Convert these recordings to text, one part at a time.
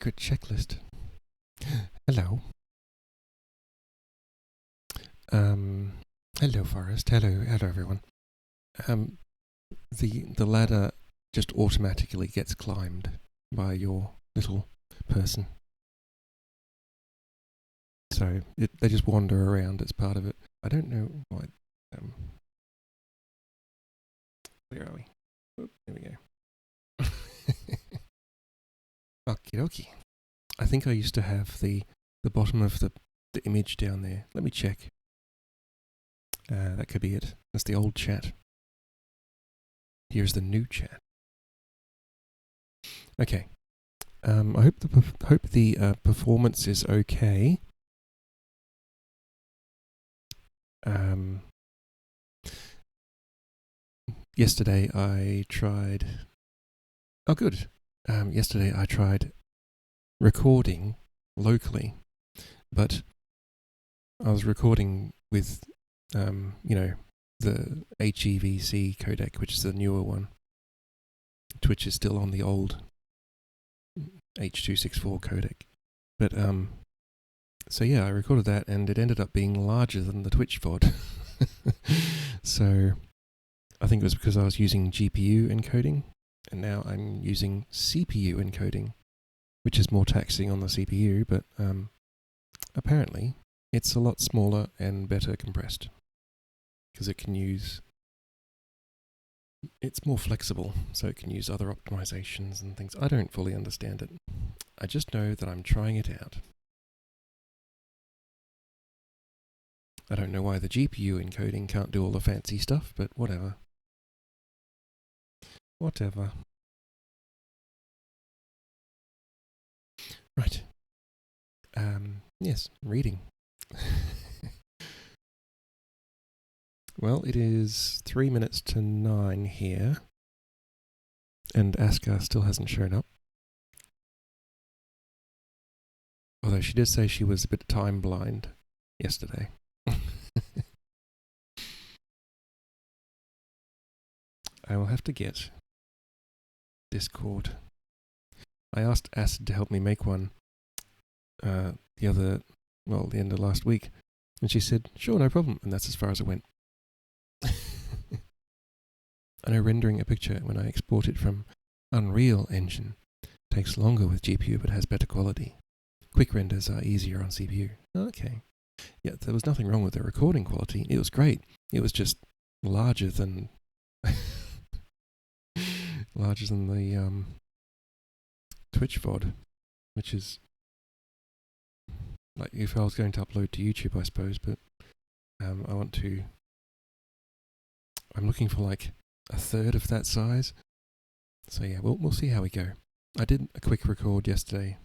Good checklist. Hello. Hello, Forrest. Hello, everyone. The ladder just automatically gets climbed by your little person. So they just wander around as part of it. I don't know why. Where are we? Oop, there we go. Okie dokie. I think I used to have the bottom of the image down there. Let me check. That could be it. That's the old chat. Here's the new chat. Okay. I hope the performance is okay. Yesterday I tried. Oh, good. Yesterday I tried recording locally, but I was recording with, the HEVC codec, which is the newer one. Twitch is still on the old H.264 codec. But, so yeah, I recorded that and it ended up being larger than the Twitch VOD. So I think it was because I was using GPU encoding, and now I'm using CPU encoding, which is more taxing on the CPU, but apparently it's a lot smaller and better compressed, because it's more flexible, so it can use other optimizations and things. I don't fully understand it. I just know that I'm trying it out. I don't know why the GPU encoding can't do all the fancy stuff, but whatever. Whatever. Right. Yes, reading. Well, it is 3 minutes to 9 here, and Aska still hasn't shown up. Although she did say she was a bit time blind yesterday. I will have to get Discord. I asked Acid to help me make one the end of last week, and she said, sure, no problem, and that's as far as it went. I know rendering a picture when I export it from Unreal Engine takes longer with GPU but has better quality. Quick renders are easier on CPU. Okay. Yeah, there was nothing wrong with the recording quality. It was great. It was just larger than the Twitch VOD, which is like if I was going to upload to YouTube, I suppose, but I'm looking for like a third of that size. So yeah, we'll see how we go. I did a quick record yesterday,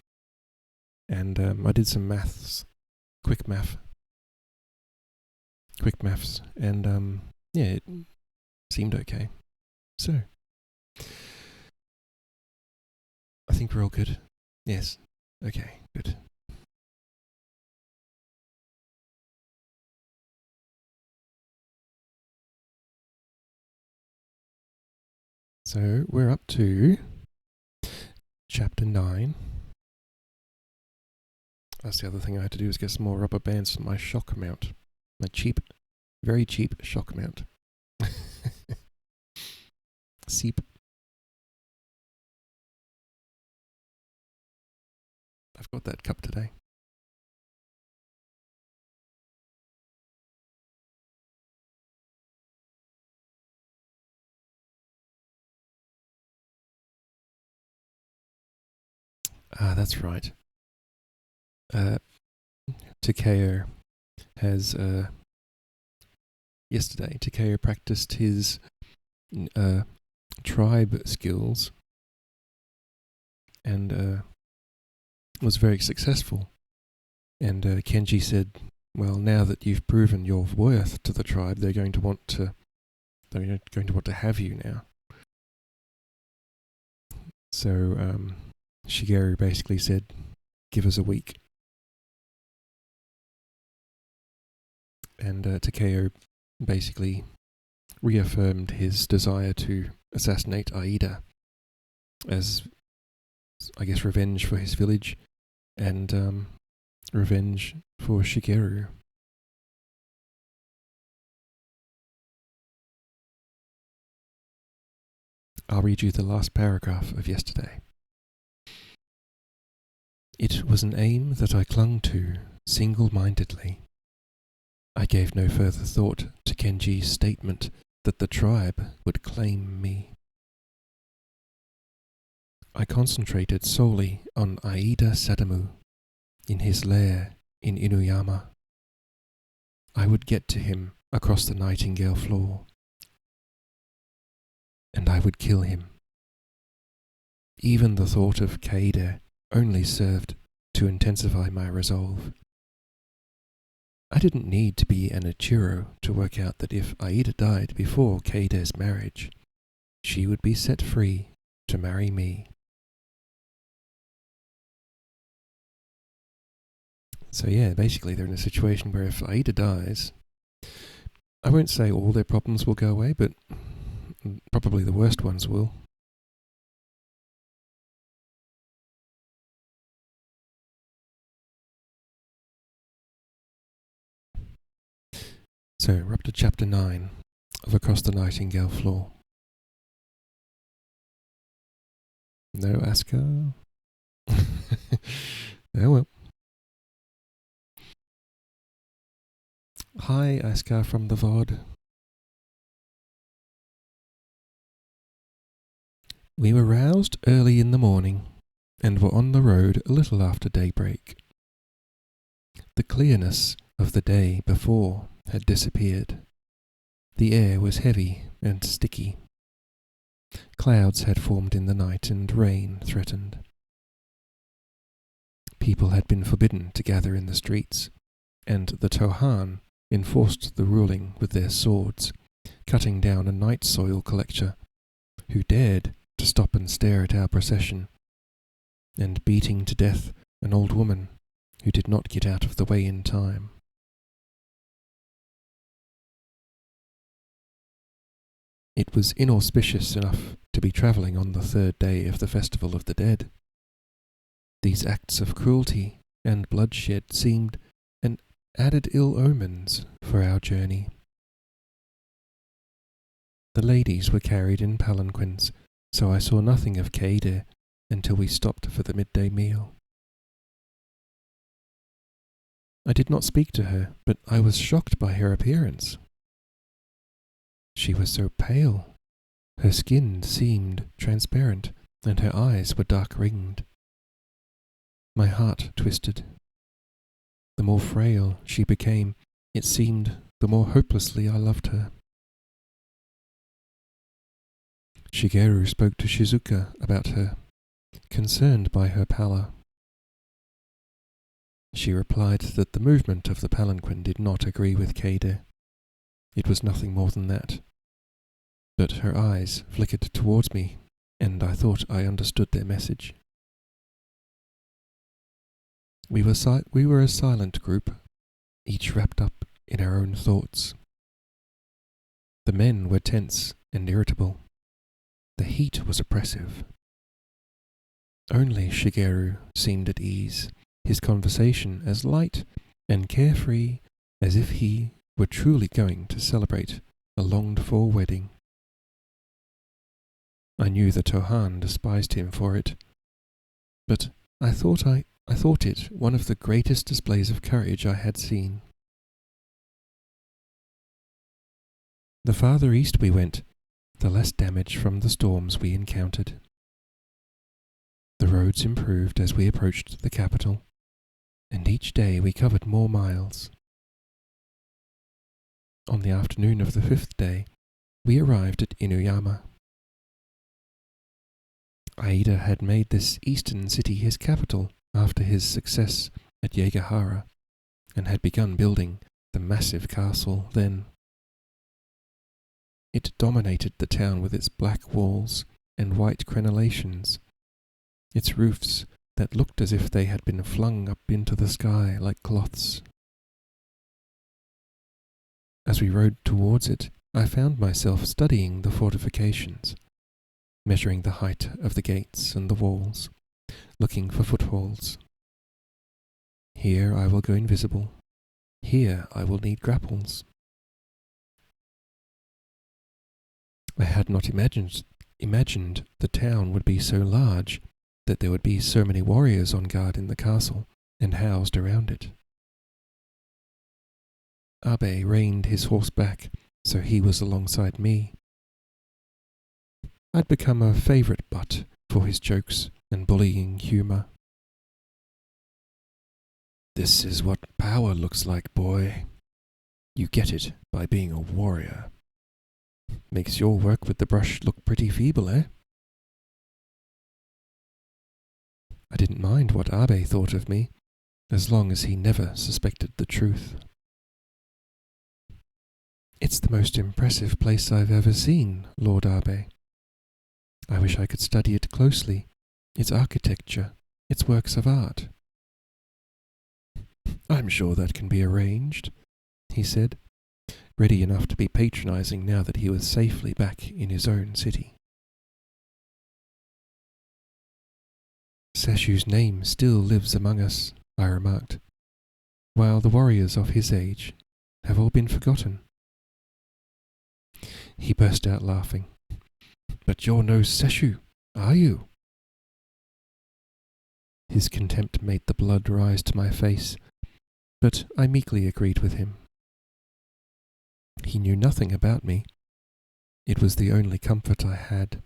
and I did some quick maths, and yeah, it seemed okay. So I think we're all good. Yes. Okay, good. So we're up to chapter 9. That's the other thing I had to do, is get some more rubber bands for my shock mount. My very cheap shock mount. Seep. I've got that cup today. That's right. Takeo has yesterday Takeo practiced his tribe skills and was very successful. And Kenji said, well, now that you've proven your worth to the tribe, they're going to want to have you now. So Shigeru basically said, give us a week. And Takeo basically reaffirmed his desire to assassinate Aida, as I guess, revenge for his village and revenge for Shigeru. I'll read you the last paragraph of yesterday. It was an aim that I clung to single-mindedly. I gave no further thought to Kenji's statement that the tribe would claim me. I concentrated solely on Aida Sadamu, in his lair in Inuyama. I would get to him across the Nightingale Floor, and I would kill him. Even the thought of Kaede only served to intensify my resolve. I didn't need to be an Ichiro to work out that if Aida died before Kaide's marriage, she would be set free to marry me. So yeah, basically they're in a situation where if Aida dies, I won't say all their problems will go away, but probably the worst ones will. So we're up to chapter 9 of Across the Nightingale Floor. No Asuka? Oh well. Hi, Asuka from the VOD. We were roused early in the morning and were on the road a little after daybreak. The clearness of the day before had disappeared. The air was heavy and sticky. Clouds had formed in the night and rain threatened. People had been forbidden to gather in the streets, and the Tohan enforced the ruling with their swords, cutting down a night soil collector who dared to stop and stare at our procession, and beating to death an old woman who did not get out of the way in time. It was inauspicious enough to be travelling on the third day of the Festival of the Dead. These acts of cruelty and bloodshed seemed an added ill omens for our journey. The ladies were carried in palanquins, so I saw nothing of Kaede until we stopped for the midday meal. I did not speak to her, but I was shocked by her appearance. She was so pale. Her skin seemed transparent, and her eyes were dark-ringed. My heart twisted. The more frail she became, it seemed the more hopelessly I loved her. Shigeru spoke to Shizuka about her, concerned by her pallor. She replied that the movement of the palanquin did not agree with Kaede. It was nothing more than that. But her eyes flickered towards me, and I thought I understood their message. We were a silent group, each wrapped up in our own thoughts. The men were tense and irritable. The heat was oppressive. Only Shigeru seemed at ease, his conversation as light and carefree as if he were truly going to celebrate a longed-for wedding. I knew the Tohan despised him for it, but I thought it one of the greatest displays of courage I had seen. The farther east we went, the less damage from the storms we encountered. The roads improved as we approached the capital, and each day we covered more miles. On the afternoon of the 5th day, we arrived at Inuyama. Aida had made this eastern city his capital after his success at Yagahara, and had begun building the massive castle then. It dominated the town with its black walls and white crenellations, its roofs that looked as if they had been flung up into the sky like cloths. As we rode towards it, I found myself studying the fortifications, measuring the height of the gates and the walls. looking for footholds. Here I will go invisible. Here I will need grapples. I had not imagined the town would be so large, that there would be so many warriors on guard in the castle and housed around it. Abe reined his horse back, so he was alongside me. I'd become a favourite butt for his jokes and bullying humour. This is what power looks like, boy. You get it by being a warrior. Makes your work with the brush look pretty feeble, eh? I didn't mind what Abe thought of me, as long as he never suspected the truth. It's the most impressive place I've ever seen, Lord Abe. I wish I could study it closely, its architecture, its works of art. I'm sure that can be arranged, he said, ready enough to be patronizing now that he was safely back in his own city. Seshu's name still lives among us, I remarked, while the warriors of his age have all been forgotten. He burst out laughing. But you're no Seshu, are you? His contempt made the blood rise to my face, but I meekly agreed with him. He knew nothing about me. It was the only comfort I had.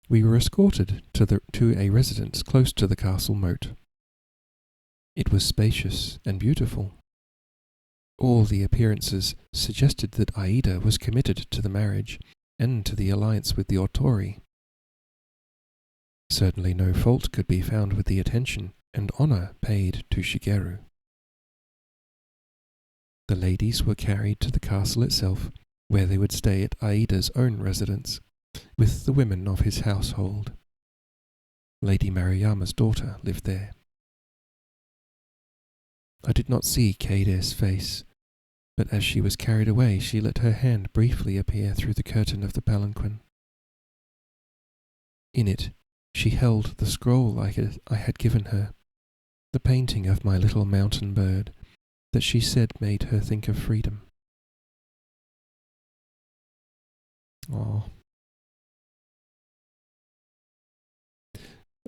We were escorted to a residence close to the castle moat. It was spacious and beautiful. All the appearances suggested that Aida was committed to the marriage and to the alliance with the Otori. Certainly no fault could be found with the attention and honour paid to Shigeru. The ladies were carried to the castle itself, where they would stay at Aida's own residence, with the women of his household. Lady Maruyama's daughter lived there. I did not see Keide's face, but as she was carried away, she let her hand briefly appear through the curtain of the palanquin. In it, she held the scroll I had given her, the painting of my little mountain bird that she said made her think of freedom. Oh.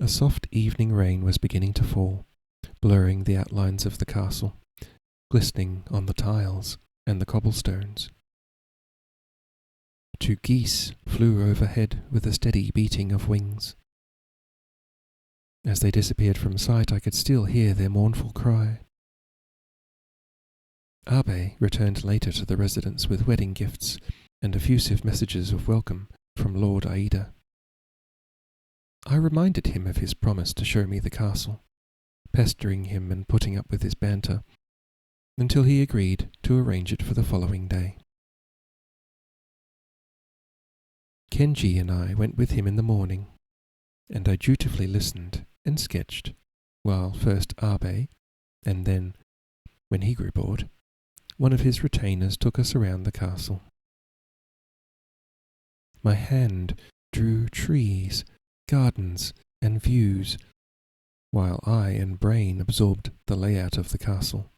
A soft evening rain was beginning to fall, blurring the outlines of the castle, glistening on the tiles and the cobblestones. 2 geese flew overhead with a steady beating of wings. As they disappeared from sight, I could still hear their mournful cry. Abe returned later to the residence with wedding gifts and effusive messages of welcome from Lord Aida. I reminded him of his promise to show me the castle, pestering him and putting up with his banter, until he agreed to arrange it for the following day. Kenji and I went with him in the morning, and I dutifully listened and sketched, while first Abe, and then, when he grew bored, one of his retainers took us around the castle. My hand drew trees, gardens, and views, while eye and brain absorbed the layout of the castle,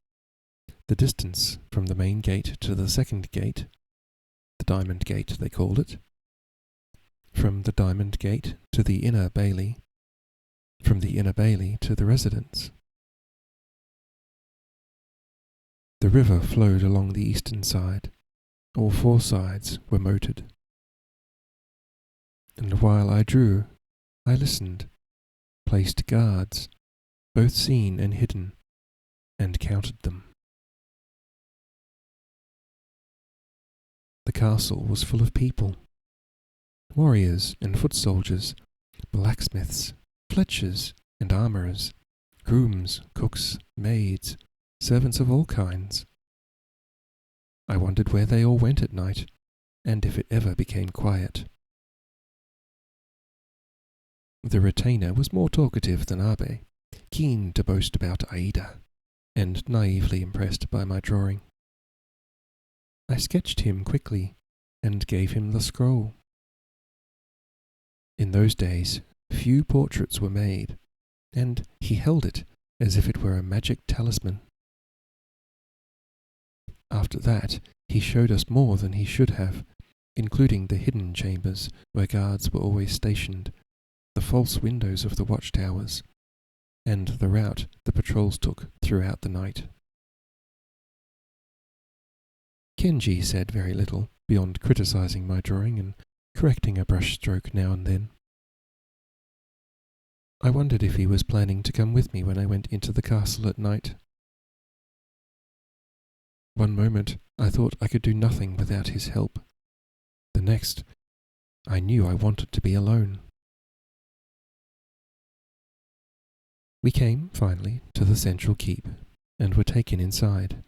the distance from the main gate to the second gate, the Diamond Gate they called it, from the Diamond Gate to the inner bailey, from the inner bailey to the residence. The river flowed along the eastern side. All 4 sides were moated. And while I drew, I listened, placed guards, both seen and hidden, and counted them. The castle was full of people. Warriors and foot soldiers, blacksmiths, fletchers and armourers, grooms, cooks, maids, servants of all kinds. I wondered where they all went at night, and if it ever became quiet. The retainer was more talkative than Abe, keen to boast about Aida, and naively impressed by my drawing. I sketched him quickly, and gave him the scroll. In those days, few portraits were made, and he held it as if it were a magic talisman. After that, he showed us more than he should have, including the hidden chambers where guards were always stationed, the false windows of the watchtowers, and the route the patrols took throughout the night. Kenji said very little, beyond criticizing my drawing and correcting a brush stroke now and then. I wondered if he was planning to come with me when I went into the castle at night. One moment I thought I could do nothing without his help. The next, I knew I wanted to be alone. We came, finally, to the central keep, and were taken inside,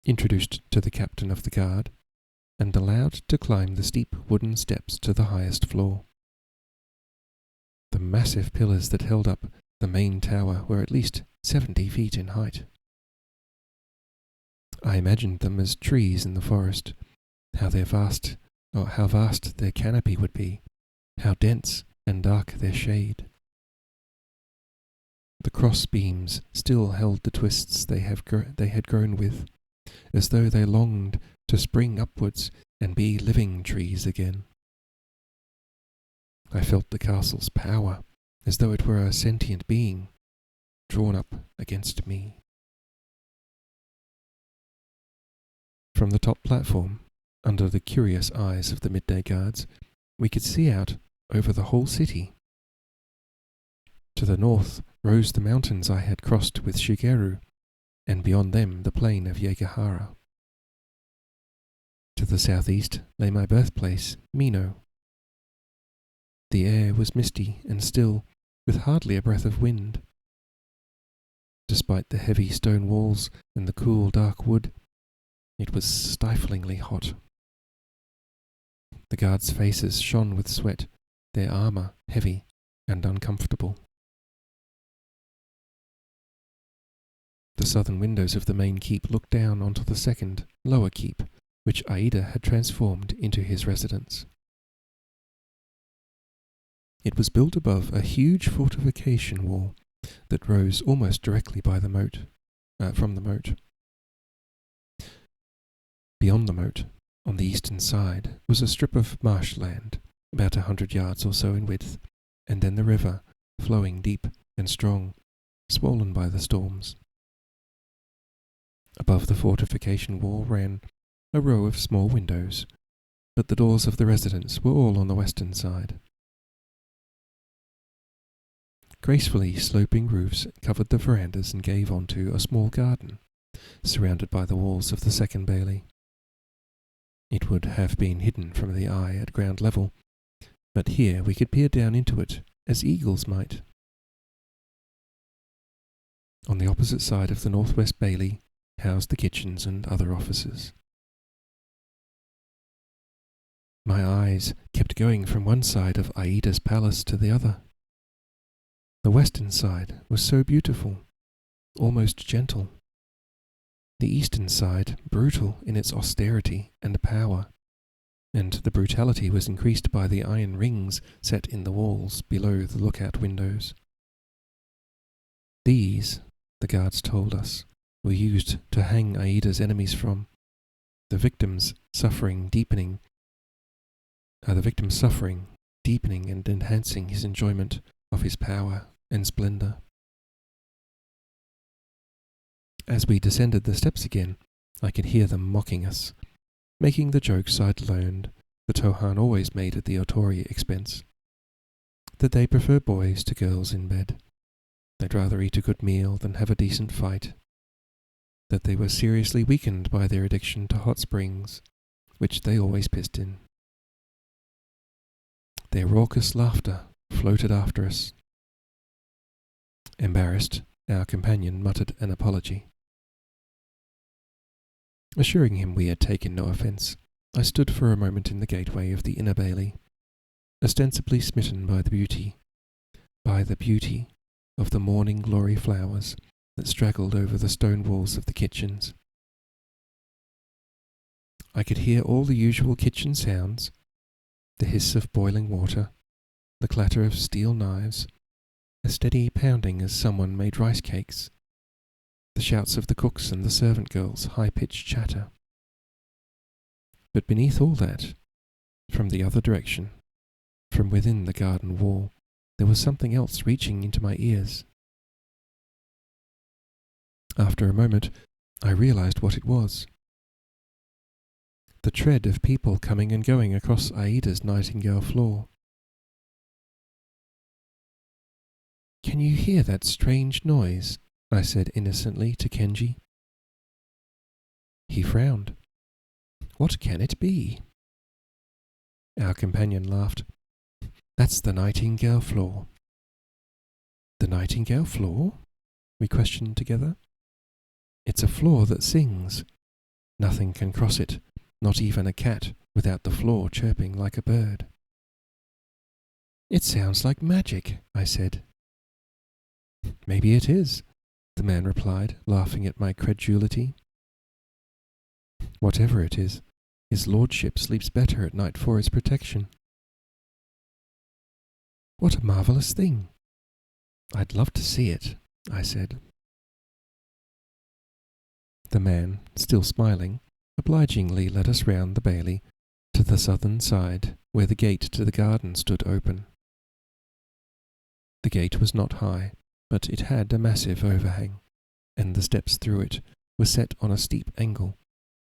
introduced to the captain of the guard, and allowed to climb the steep wooden steps to the highest floor. The massive pillars that held up the main tower were at least 70 feet in height. I imagined them as trees in the forest, how vast their canopy would be, how dense and dark their shade. The cross beams still held the twists they had grown with, as though they longed to spring upwards and be living trees again. I felt the castle's power, as though it were a sentient being, drawn up against me. From the top platform, under the curious eyes of the midday guards, we could see out over the whole city. To the north rose the mountains I had crossed with Shigeru, and beyond them the plain of Yegahara. To the southeast lay my birthplace, Mino. The air was misty and still, with hardly a breath of wind. Despite the heavy stone walls and the cool dark wood, it was stiflingly hot. The guards' faces shone with sweat, their armour heavy and uncomfortable. The southern windows of the main keep looked down onto the second, lower keep, which Aida had transformed into his residence. It was built above a huge fortification wall that rose almost directly by the moat, from the moat. Beyond the moat, on the eastern side, was a strip of marshland, about 100 yards or so in width, and then the river, flowing deep and strong, swollen by the storms. Above the fortification wall ran a row of small windows, but the doors of the residence were all on the western side. Gracefully sloping roofs covered the verandas and gave onto a small garden, surrounded by the walls of the second bailey. It would have been hidden from the eye at ground level, but here we could peer down into it as eagles might. On the opposite side of the northwest bailey housed the kitchens and other offices. My eyes kept going from one side of Aida's palace to the other. The western side was so beautiful, almost gentle. The eastern side brutal in its austerity and power, and the brutality was increased by the iron rings set in the walls below the lookout windows. These, the guards told us, were used to hang Aida's enemies from, the victims suffering deepening and enhancing his enjoyment of his power and splendour. As we descended the steps again, I could hear them mocking us, making the jokes I'd learned the Tohan always made at the Otori expense. That they prefer boys to girls in bed. They'd rather eat a good meal than have a decent fight. That they were seriously weakened by their addiction to hot springs, which they always pissed in. Their raucous laughter floated after us. Embarrassed, our companion muttered an apology. Assuring him we had taken no offence, I stood for a moment in the gateway of the inner bailey, ostensibly smitten by the beauty of the morning glory flowers that straggled over the stone walls of the kitchens. I could hear all the usual kitchen sounds, the hiss of boiling water, the clatter of steel knives, a steady pounding as someone made rice cakes, the shouts of the cooks and the servant girls' high-pitched chatter. But beneath all that, from the other direction, from within the garden wall, there was something else reaching into my ears. After a moment, I realized what it was. The tread of people coming and going across Aida's Nightingale Floor. "Can you hear that strange noise?" I said innocently to Kenji. He frowned. "What can it be?" Our companion laughed. "That's the Nightingale Floor." "The Nightingale Floor?" we questioned together. "It's a floor that sings. Nothing can cross it, not even a cat, without the floor chirping like a bird." "It sounds like magic," I said. "Maybe it is," the man replied, laughing at my credulity. "Whatever it is, his lordship sleeps better at night for his protection." "What a marvellous thing!" "I'd love to see it," I said. The man, still smiling, obligingly led us round the bailey to the southern side, where the gate to the garden stood open. The gate was not high, but it had a massive overhang, and the steps through it were set on a steep angle,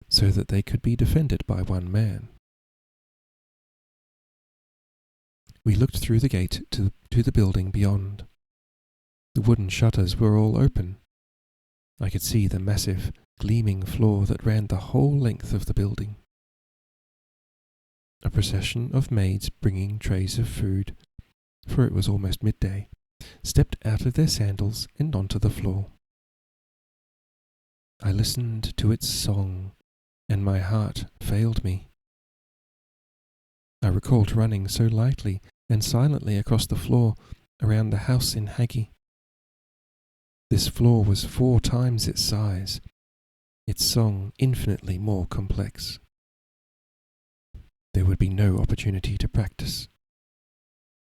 so that they could be defended by one man. We looked through the gate to the building beyond. The wooden shutters were all open. I could see the massive, gleaming floor that ran the whole length of the building. A procession of maids bringing trays of food, for it was almost midday, stepped out of their sandals and onto the floor. I listened to its song, and my heart failed me. I recalled running so lightly and silently across the floor around the house in Haggy. This floor was 4 times its size, its song infinitely more complex. There would be no opportunity to practice.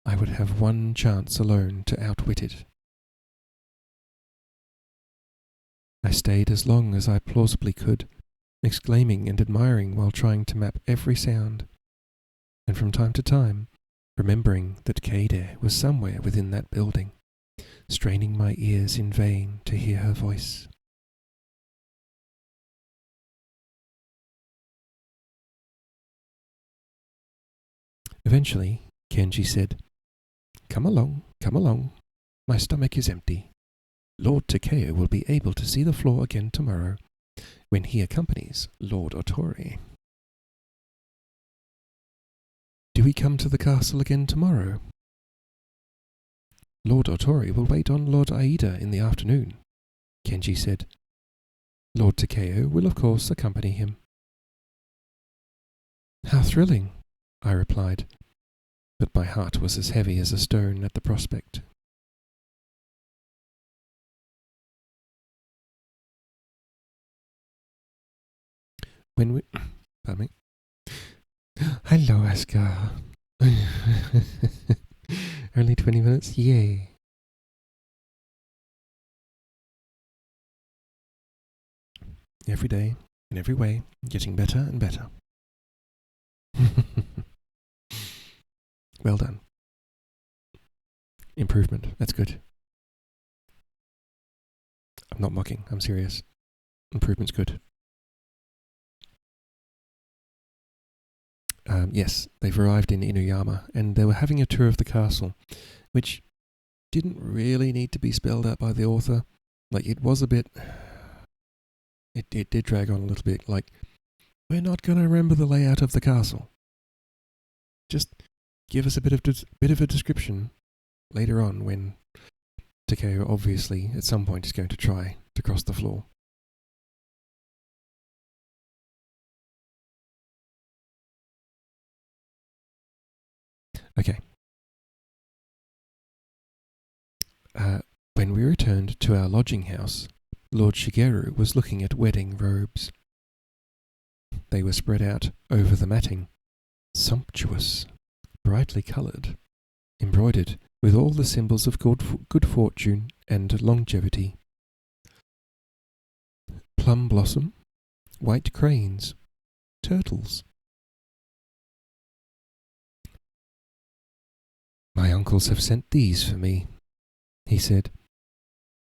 I would have one chance alone to outwit it. I stayed as long as I plausibly could, exclaiming and admiring while trying to map every sound, and from time to time remembering that Kaede was somewhere within that building, straining my ears in vain to hear her voice. Eventually, Kenji said, come along, my stomach is empty. Lord Takeo will be able to see the floor again tomorrow, when he accompanies Lord Otori." "Do we come to the castle again tomorrow?" "Lord Otori will wait on Lord Aida in the afternoon," Kenji said. "Lord Takeo will of course accompany him." "How thrilling," I replied, but my heart was as heavy as a stone at the prospect. When we... Pardon me. Hello, Askar. Only 20 minutes? Yay. Every day, in every way, getting better and better. Well done. Improvement. That's good. I'm not mocking. I'm serious. Improvement's good. Yes, they've arrived in Inuyama, and they were having a tour of the castle, which didn't really need to be spelled out by the author. Like, it was a bit... It did drag on a little bit. Like, we're not going to remember the layout of the castle. Just give us a bit of a description later on when Takeo obviously at some point is going to try to cross the floor. Okay. When we returned to our lodging house, Lord Shigeru was looking at wedding robes. They were spread out over the matting, sumptuous, brightly coloured, embroidered with all the symbols of good fortune and longevity. Plum blossom, white cranes, turtles. My uncles have sent these for me, he said.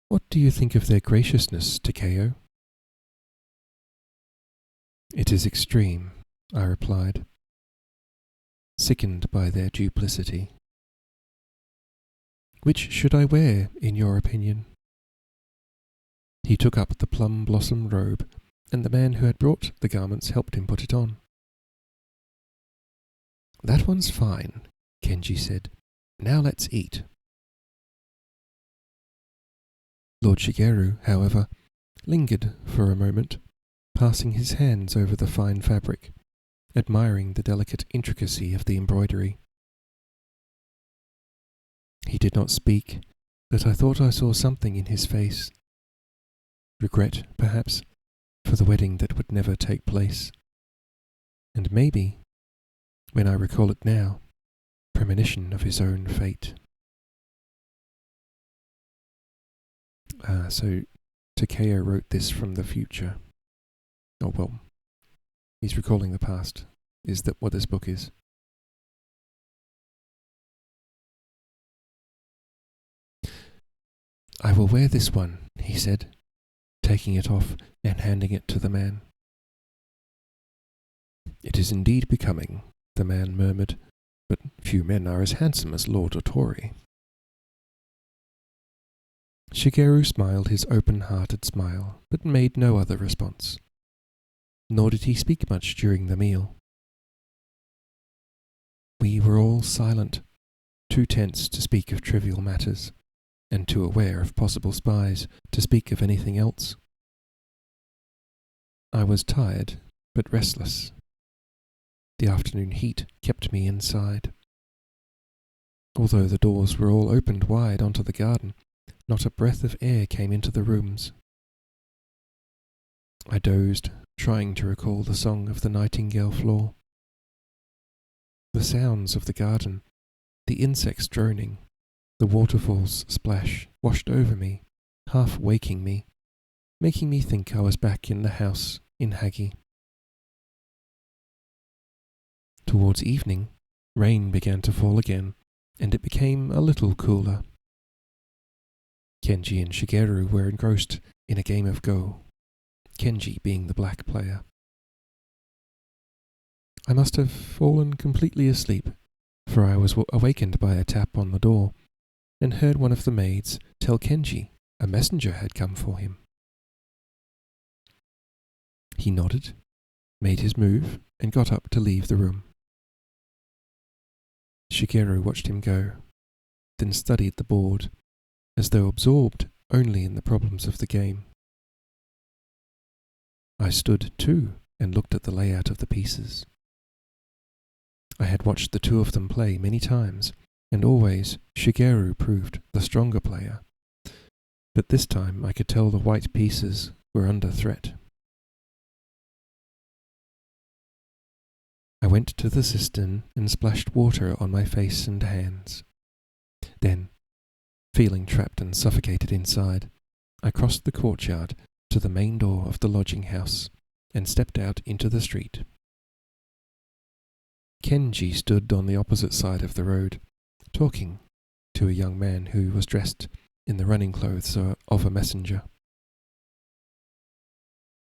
What do you think of their graciousness, Takeo? It is extreme, I replied, sickened by their duplicity. Which should I wear, in your opinion? He took up the plum blossom robe, and the man who had brought the garments helped him put it on. That one's fine, Kenji said. Now let's eat. Lord Shigeru, however, lingered for a moment, passing his hands over the fine fabric, admiring the delicate intricacy of the embroidery. He did not speak, but I thought I saw something in his face. Regret, perhaps, for the wedding that would never take place. And maybe, when I recall it now, premonition of his own fate. So Takeo wrote this from the future. Oh well, he's recalling the past. Is that what this book is? I will wear this one, he said, taking it off and handing it to the man. It is indeed becoming, the man murmured, but few men are as handsome as Lord Otori. Shigeru smiled his open-hearted smile, but made no other response. Nor did he speak much during the meal. We were all silent, too tense to speak of trivial matters, and too aware of possible spies to speak of anything else. I was tired, but restless. The afternoon heat kept me inside. Although the doors were all opened wide onto the garden, not a breath of air came into the rooms. I dozed, trying to recall the song of the Nightingale Floor. The sounds of the garden, the insects droning, the waterfall's splash washed over me, half waking me, making me think I was back in the house in Hagi. Towards evening, rain began to fall again, and it became a little cooler. Kenji and Shigeru were engrossed in a game of Go, Kenji being the black player. I must have fallen completely asleep, for I was awakened by a tap on the door, and heard one of the maids tell Kenji a messenger had come for him. He nodded, made his move, and got up to leave the room. Shigeru watched him go, then studied the board, as though absorbed only in the problems of the game. I stood, too, and looked at the layout of the pieces. I had watched the two of them play many times, and always Shigeru proved the stronger player. But this time I could tell the white pieces were under threat. I went to the cistern and splashed water on my face and hands. Then, feeling trapped and suffocated inside, I crossed the courtyard to the main door of the lodging house and stepped out into the street. Kenji stood on the opposite side of the road, talking to a young man who was dressed in the running clothes of a messenger.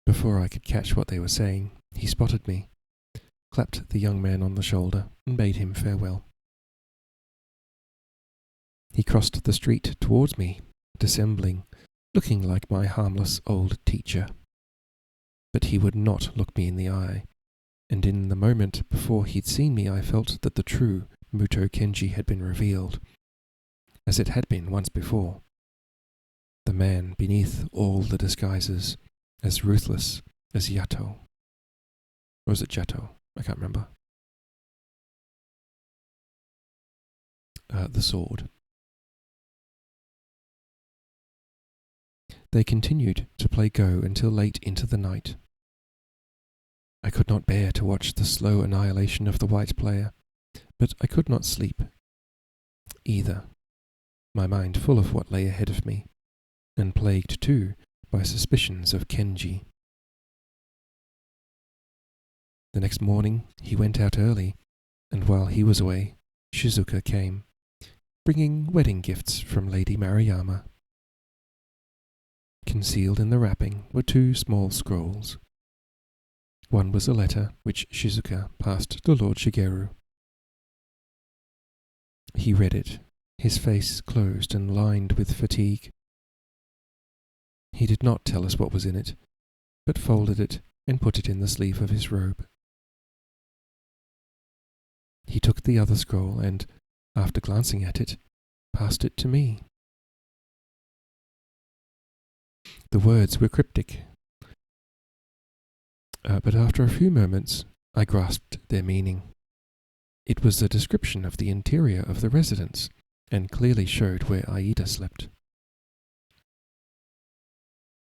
Before I could catch what they were saying, he spotted me, clapped the young man on the shoulder, and bade him farewell. He crossed the street towards me, dissembling, looking like my harmless old teacher. But he would not look me in the eye, and in the moment before he'd seen me I felt that the true Muto Kenji had been revealed, as it had been once before. The man beneath all the disguises, as ruthless as Yato. Or was it Jato? I can't remember. The sword. They continued to play Go until late into the night. I could not bear to watch the slow annihilation of the white player, but I could not sleep. either, my mind full of what lay ahead of me, and plagued too by suspicions of Kenji. The next morning he went out early, and while he was away, Shizuka came, bringing wedding gifts from Lady Maruyama. Concealed in the wrapping were 2 small scrolls. One was a letter which Shizuka passed to Lord Shigeru. He read it, his face closed and lined with fatigue. He did not tell us what was in it, but folded it and put it in the sleeve of his robe. He took the other scroll and, after glancing at it, passed it to me. The words were cryptic, but after a few moments I grasped their meaning. It was a description of the interior of the residence, and clearly showed where Aida slept.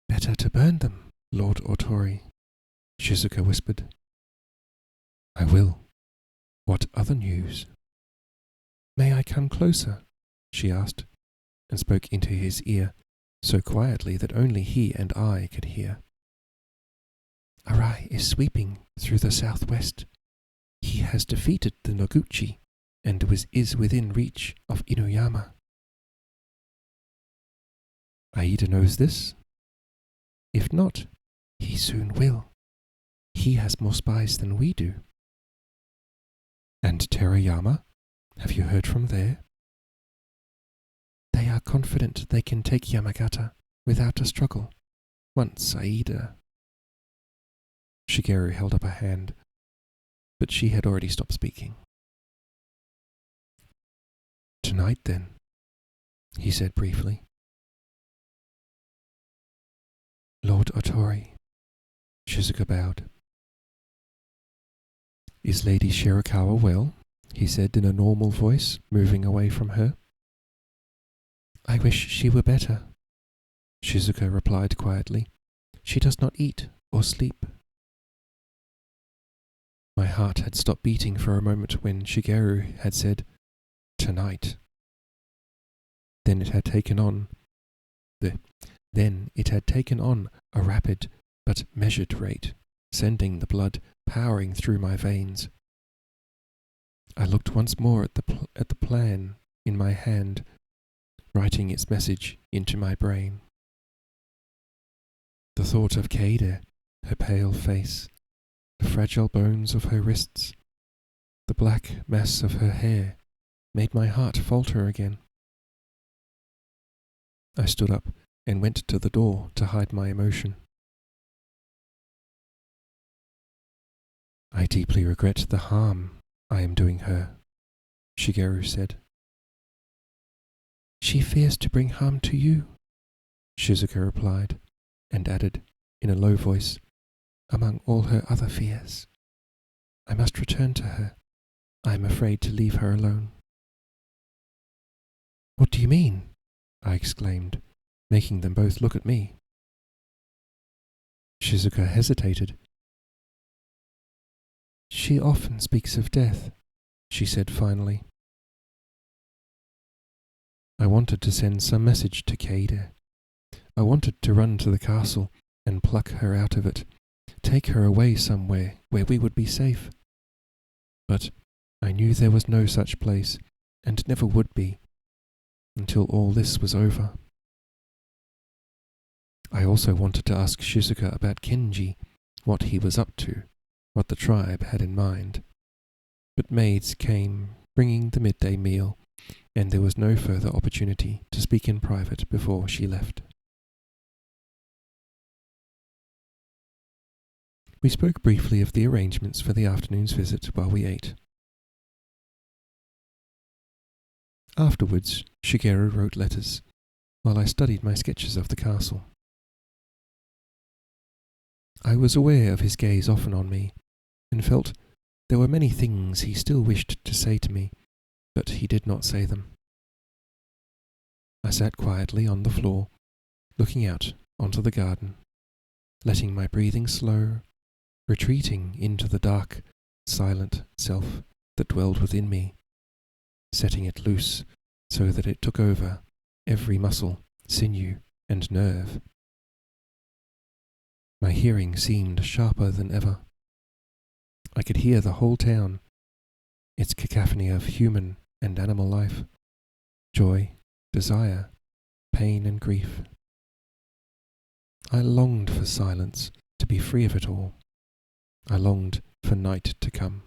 "Better to burn them, Lord Otori," Shizuka whispered. "I will. What other news?" "May I come closer?" she asked, and spoke into his ear, so quietly that only he and I could hear. "Arai is sweeping through the southwest. He has defeated the Noguchi, and is within reach of Inuyama." "Aida knows this?" "If not, he soon will. He has more spies than we do." "And Terayama? Have you heard from there?" "They are confident they can take Yamagata without a struggle, once Aida—" Shigeru held up a hand, but she had already stopped speaking. "Tonight, then," he said briefly. "Lord Otori," Shizuka bowed. "Is Lady Shirakawa well?" he said in a normal voice, moving away from her. "I wish she were better," Shizuka replied quietly. "She does not eat or sleep." My heart had stopped beating for a moment when Shigeru had said, "Tonight." Then it had taken on a rapid but measured rate, sending the blood powering through my veins. I looked once more at the plan in my hand, writing its message into my brain. The thought of Kaede, her pale face, the fragile bones of her wrists, the black mass of her hair, made my heart falter again. I stood up and went to the door to hide my emotion. "I deeply regret the harm I am doing her," Shigeru said. "She fears to bring harm to you," Shizuka replied, and added, in a low voice, "among all her other fears. I must return to her. I am afraid to leave her alone." "What do you mean?" I exclaimed, making them both look at me. Shizuka hesitated. "She often speaks of death," she said finally. I wanted to send some message to Kaede. I wanted to run to the castle and pluck her out of it, take her away somewhere where we would be safe. But I knew there was no such place, and never would be, until all this was over. I also wanted to ask Shizuka about Kenji, what he was up to, what the tribe had in mind. But maids came, bringing the midday meal, and there was no further opportunity to speak in private before she left. We spoke briefly of the arrangements for the afternoon's visit while we ate. Afterwards, Shigeru wrote letters, while I studied my sketches of the castle. I was aware of his gaze often on me, and felt there were many things he still wished to say to me, but he did not say them. I sat quietly on the floor, looking out onto the garden, letting my breathing slow, retreating into the dark, silent self that dwelled within me, setting it loose so that it took over every muscle, sinew, and nerve. My hearing seemed sharper than ever. I could hear the whole town, its cacophony of human and animal life, joy, desire, pain and grief. I longed for silence, to be free of it all. I longed for night to come.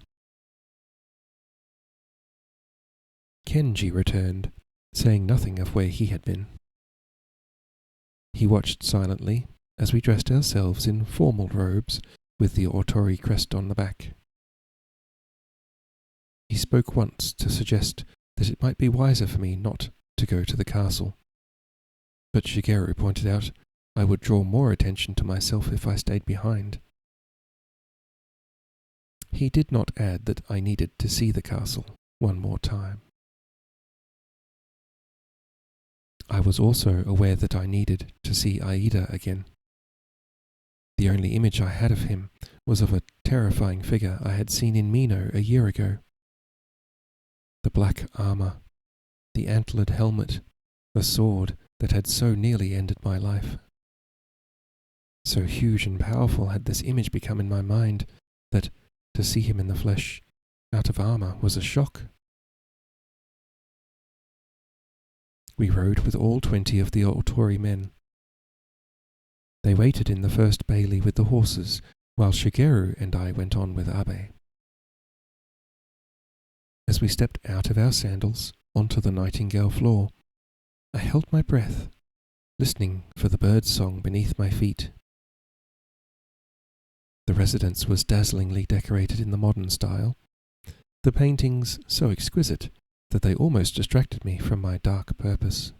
Kenji returned, saying nothing of where he had been. He watched silently as we dressed ourselves in formal robes with the Otori crest on the back. He spoke once to suggest that it might be wiser for me not to go to the castle, but Shigeru pointed out I would draw more attention to myself if I stayed behind. He did not add that I needed to see the castle one more time. I was also aware that I needed to see Aida again. The only image I had of him was of a terrifying figure I had seen in Mino a year ago. The black armour, the antlered helmet, the sword that had so nearly ended my life. So huge and powerful had this image become in my mind that to see him in the flesh, out of armour, was a shock. We rode with all 20 of the Otori men. They waited in the first bailey with the horses, while Shigeru and I went on with Abe. As we stepped out of our sandals onto the Nightingale floor, I held my breath, listening for the bird's song beneath my feet. The residence was dazzlingly decorated in the modern style, the paintings so exquisite that they almost distracted me from my dark purpose.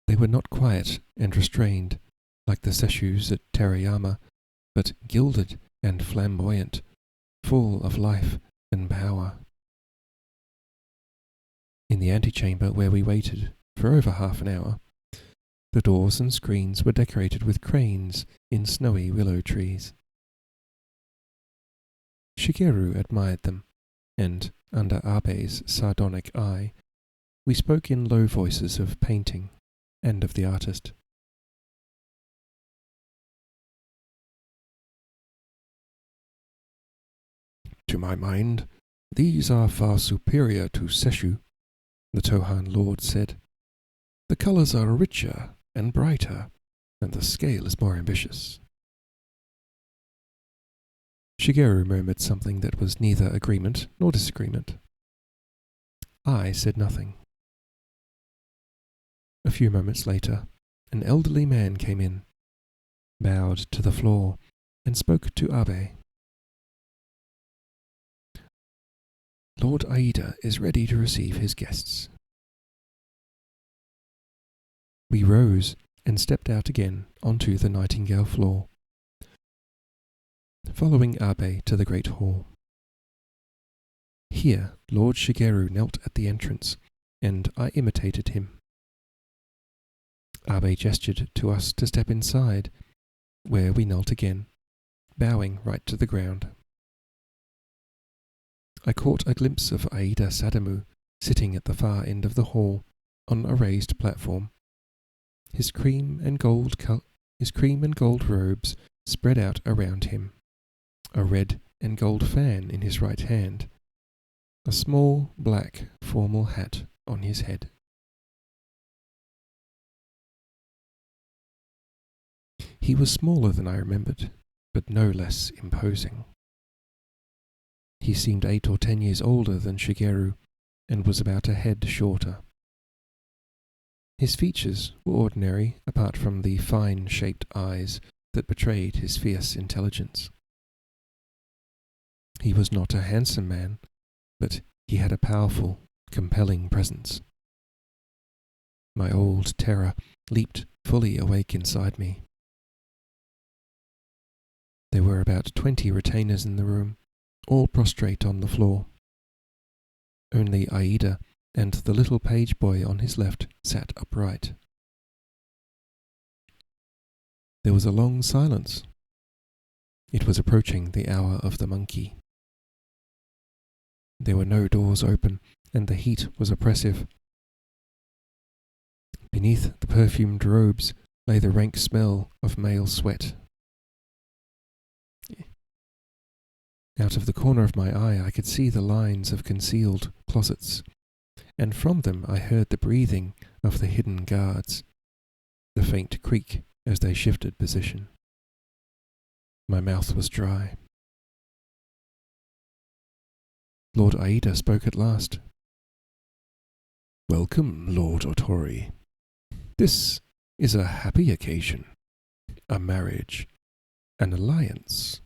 They were not quiet and restrained like the seshus at Terayama, but gilded and flamboyant, full of life and power. In the antechamber where we waited for over half an hour, the doors and screens were decorated with cranes in snowy willow trees. Shigeru admired them, and, under Abe's sardonic eye, we spoke in low voices of painting and of the artist. To my mind, these are far superior to Seshu, the Tohan Lord said. The colours are richer and brighter, and the scale is more ambitious. Shigeru murmured something that was neither agreement nor disagreement. I said nothing. A few moments later, an elderly man came in, bowed to the floor, and spoke to Abe. Lord Aida is ready to receive his guests. We rose and stepped out again onto the Nightingale floor, following Abe to the great hall. Here Lord Shigeru knelt at the entrance, and I imitated him. Abe gestured to us to step inside, where we knelt again, bowing right to the ground. I caught a glimpse of Aida Sadamu sitting at the far end of the hall on a raised platform. His cream and gold robes spread out around him, a red and gold fan in his right hand, a small black formal hat on his head. He was smaller than I remembered, but no less imposing. He seemed 8 or 10 years older than Shigeru, and was about a head shorter. His features were ordinary, apart from the fine-shaped eyes that betrayed his fierce intelligence. He was not a handsome man, but he had a powerful, compelling presence. My old terror leaped fully awake inside me. There were about 20 retainers in the room, all prostrate on the floor. Only Aida and the little page boy on his left sat upright. There was a long silence. It was approaching the hour of the monkey. There were no doors open, and the heat was oppressive. Beneath the perfumed robes lay the rank smell of male sweat. Out of the corner of my eye I could see the lines of concealed closets, and from them I heard the breathing of the hidden guards, the faint creak as they shifted position. My mouth was dry. Lord Aida spoke at last. "Welcome, Lord Otori. This is a happy occasion, a marriage, an alliance."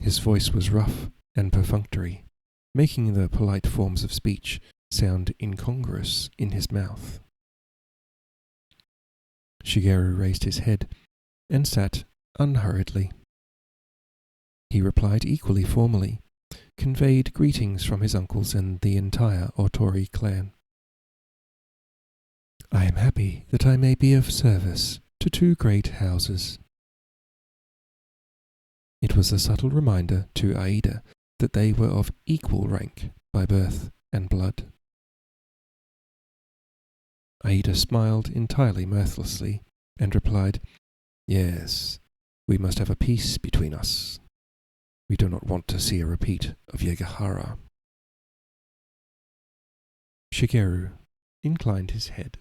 His voice was rough and perfunctory, making the polite forms of speech sound incongruous in his mouth. Shigeru raised his head and sat unhurriedly. He replied equally formally, conveyed greetings from his uncles and the entire Otori clan. "I am happy that I may be of service to two great houses." It was a subtle reminder to Aida that they were of equal rank by birth and blood. Aida smiled entirely mirthlessly and replied, "Yes, we must have a peace between us. We do not want to see a repeat of Yegahara." Shigeru inclined his head.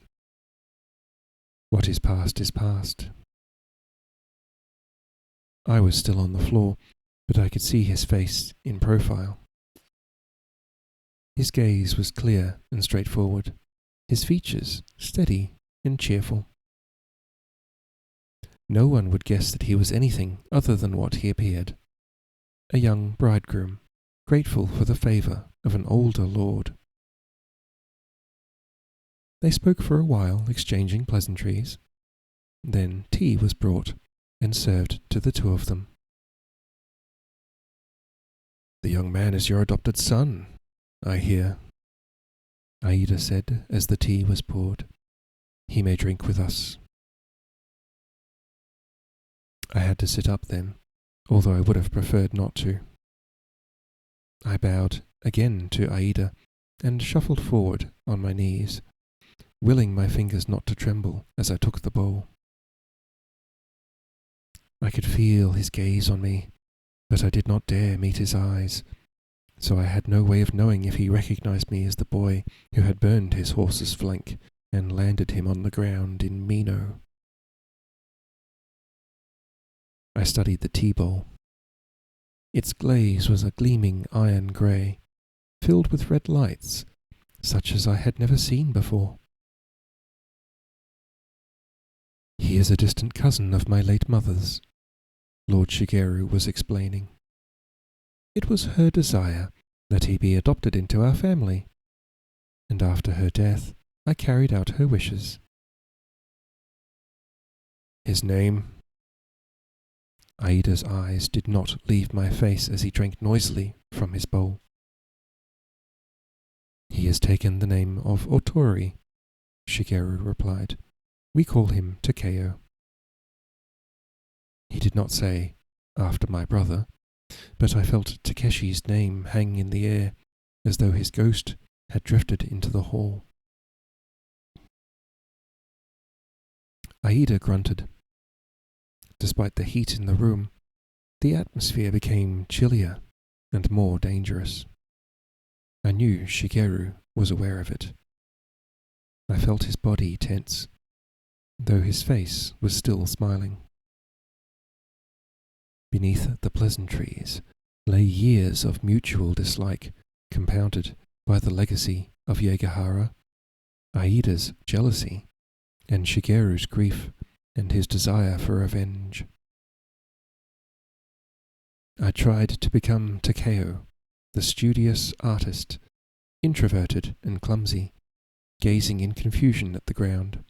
What is past is past. I was still on the floor, but I could see his face in profile. His gaze was clear and straightforward, his features steady and cheerful. No one would guess that he was anything other than what he appeared, a young bridegroom, grateful for the favour of an older lord. They spoke for a while, exchanging pleasantries. Then tea was brought and served to the two of them. "The young man is your adopted son, I hear," Aida said as the tea was poured. "He may drink with us." I had to sit up then, although I would have preferred not to. I bowed again to Aida and shuffled forward on my knees, willing my fingers not to tremble as I took the bowl. I could feel his gaze on me, but I did not dare meet his eyes, so I had no way of knowing if he recognized me as the boy who had burned his horse's flank and landed him on the ground in Mino. I studied the tea bowl. Its glaze was a gleaming iron grey, filled with red lights, such as I had never seen before. "He is a distant cousin of my late mother's," Lord Shigeru was explaining. "It was her desire that he be adopted into our family, and after her death I carried out her wishes." "His name?" Aida's eyes did not leave my face as he drank noisily from his bowl. "He has taken the name of Otori," Shigeru replied. "We call him Takeo." He did not say, "after my brother," but I felt Takeshi's name hang in the air, as though his ghost had drifted into the hall. Aida grunted. Despite the heat in the room, the atmosphere became chillier and more dangerous. I knew Shigeru was aware of it. I felt his body tense, though his face was still smiling. Beneath the pleasantries lay years of mutual dislike, compounded by the legacy of Yegahara, Aida's jealousy, and Shigeru's grief and his desire for revenge. I tried to become Takeo, the studious artist, introverted and clumsy, gazing in confusion at the ground.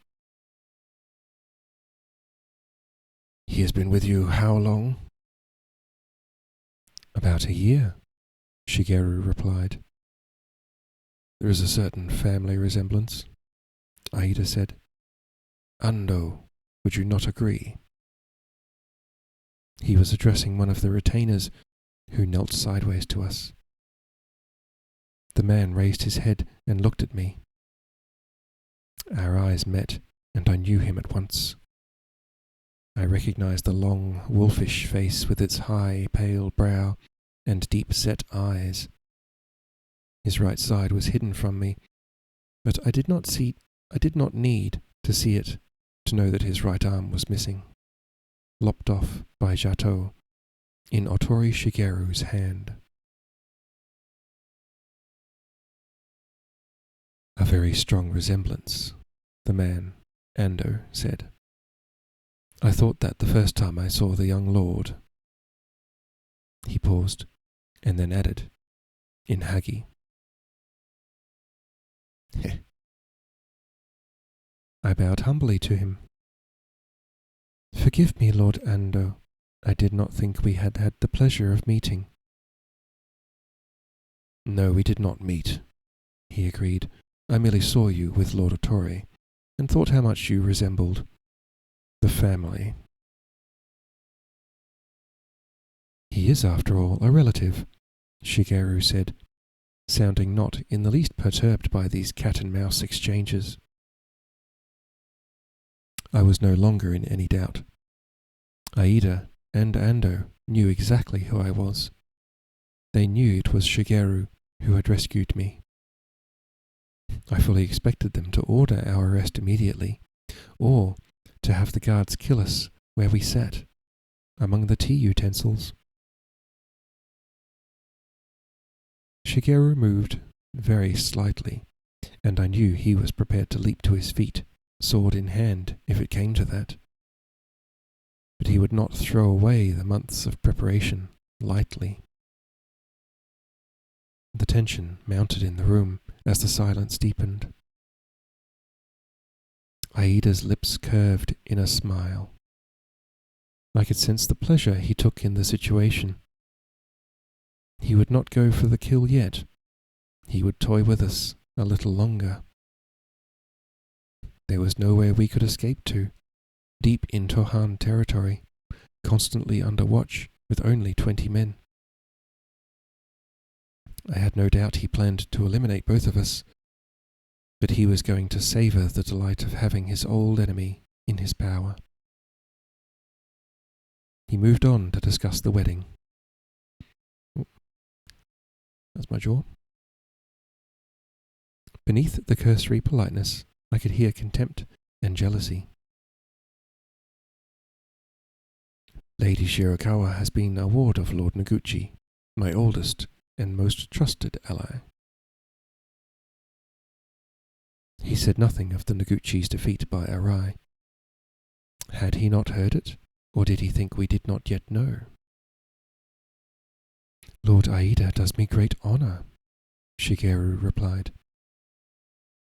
"He has been with you how long?" "About a year," Shigeru replied. "There is a certain family resemblance," Aida said. "Ando, would you not agree?" He was addressing one of the retainers, who knelt sideways to us, The man raised his head and looked at me. Our eyes met, and I knew him at once. I recognized the long, wolfish face with its high, pale brow and deep-set eyes. His right side was hidden from me, but I did not need to see it to know that his right arm was missing, lopped off by Jato in Otori Shigeru's hand. A very strong resemblance, the man, Ando, said. I thought that the first time I saw the young lord. He paused, and then added, in Hagi. I bowed humbly to him. Forgive me, Lord Ando. I did not think we had had the pleasure of meeting. No, we did not meet, he agreed. I merely saw you with Lord Otori, and thought how much you resembled the family. He is, after all, a relative, Shigeru said, sounding not in the least perturbed by these cat-and-mouse exchanges. I was no longer in any doubt. Aida and Ando knew exactly who I was. They knew it was Shigeru who had rescued me. I fully expected them to order our arrest immediately, or to have the guards kill us where we sat, among the tea utensils. Shigeru moved very slightly, and I knew he was prepared to leap to his feet, sword in hand, if it came to that. But he would not throw away the months of preparation lightly. The tension mounted in the room as the silence deepened. Aida's lips curved in a smile. I could sense the pleasure he took in the situation. He would not go for the kill yet. He would toy with us a little longer. There was nowhere we could escape to, deep in Tohan territory, constantly under watch with only 20 men. I had no doubt he planned to eliminate both of us, but he was going to savour the delight of having his old enemy in his power. He moved on to discuss the wedding. That's my jaw. Beneath the cursory politeness, I could hear contempt and jealousy. Lady Shirakawa has been a ward of Lord Noguchi, my oldest and most trusted ally. He said nothing of the Noguchi's defeat by Arai. Had he not heard it, or did he think we did not yet know? Lord Aida does me great honour, Shigeru replied.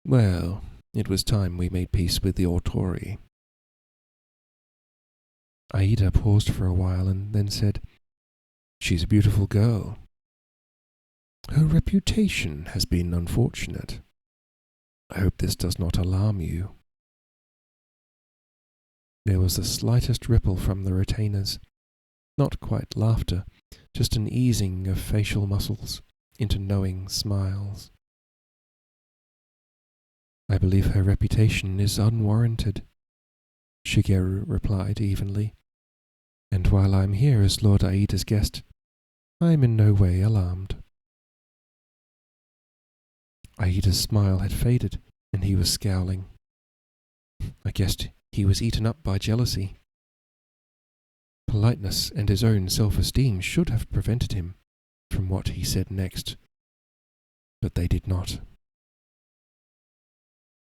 Well, it was time we made peace with the Otori. Aida paused for a while and then said, She's a beautiful girl. Her reputation has been unfortunate. I hope this does not alarm you. There was the slightest ripple from the retainers, not quite laughter, just an easing of facial muscles into knowing smiles. I believe her reputation is unwarranted, Shigeru replied evenly, and while I am here as Lord Aida's guest, I am in no way alarmed. Aida's smile had faded, and he was scowling. I guessed he was eaten up by jealousy. Politeness and his own self-esteem should have prevented him from what he said next, but they did not.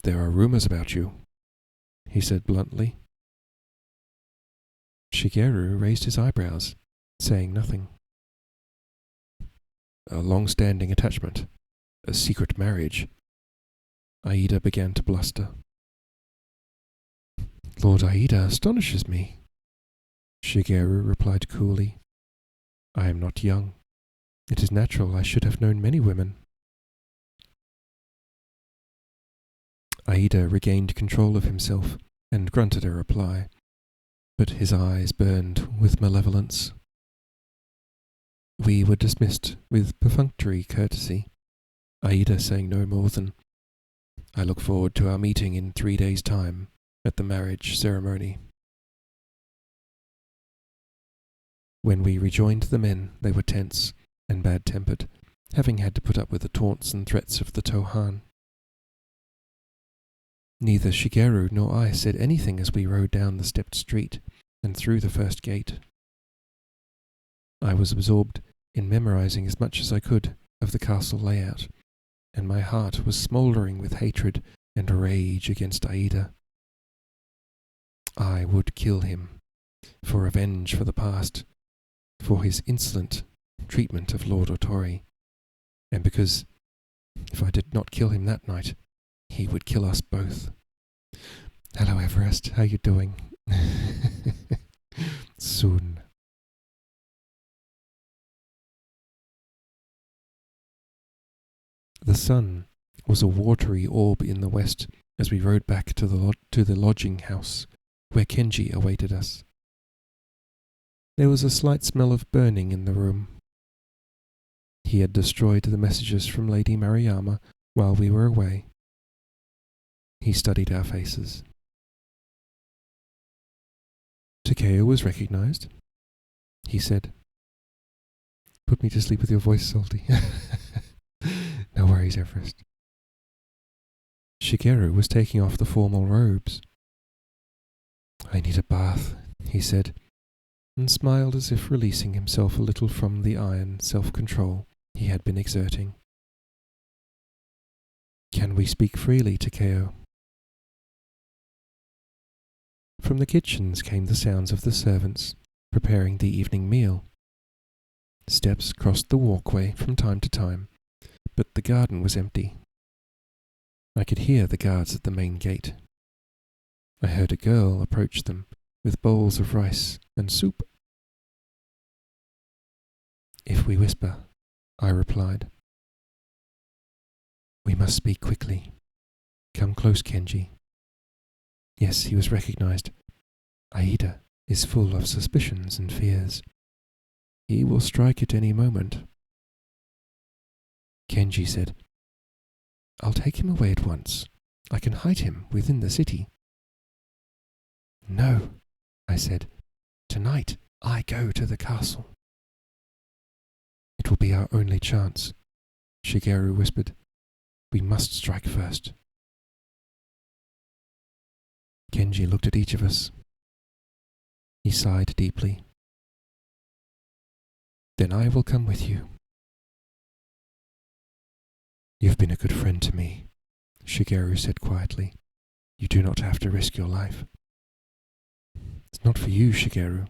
There are rumours about you, he said bluntly. Shigeru raised his eyebrows, saying nothing. A long-standing attachment. A secret marriage. Aida began to bluster. Lord Aida astonishes me, Shigeru replied coolly. I am not young. It is natural I should have known many women. Aida regained control of himself and grunted a reply, but his eyes burned with malevolence. We were dismissed with perfunctory courtesy, Aida saying no more than, "I look forward to our meeting in 3 days' time at the marriage ceremony." When we rejoined the men, they were tense and bad-tempered, having had to put up with the taunts and threats of the Tohan. Neither Shigeru nor I said anything as we rode down the stepped street and through the first gate. I was absorbed in memorizing as much as I could of the castle layout, and my heart was smouldering with hatred and rage against Aida. I would kill him, for revenge for the past, for his insolent treatment of Lord Otori, and because if I did not kill him that night, he would kill us both. "Hello, Everest. How you doing?" Soon. The sun was a watery orb in the west as we rode back to the lodging house where Kenji awaited us. There was a slight smell of burning in the room. He had destroyed the messages from Lady Maruyama while we were away. He studied our faces. "Takeo was recognized," he said. "Put me to sleep with your voice, Salty." "No worries, Everest." Shigeru was taking off the formal robes. "I need a bath," he said, and smiled as if releasing himself a little from the iron self-control he had been exerting. "Can we speak freely, Takeo?" From the kitchens came the sounds of the servants preparing the evening meal. Steps crossed the walkway from time to time, but the garden was empty. I could hear the guards at the main gate. I heard a girl approach them with bowls of rice and soup. "If we whisper," I replied. "We must speak quickly. Come close, Kenji." Yes, he was recognized. Aida is full of suspicions and fears. He will strike at any moment. Kenji said, "I'll take him away at once. I can hide him within the city." "No," I said. "Tonight I go to the castle." "It will be our only chance," Shigeru whispered. "We must strike first." Kenji looked at each of us. He sighed deeply. "Then I will come with you." "You've been a good friend to me," Shigeru said quietly. "You do not have to risk your life." "It's not for you, Shigeru.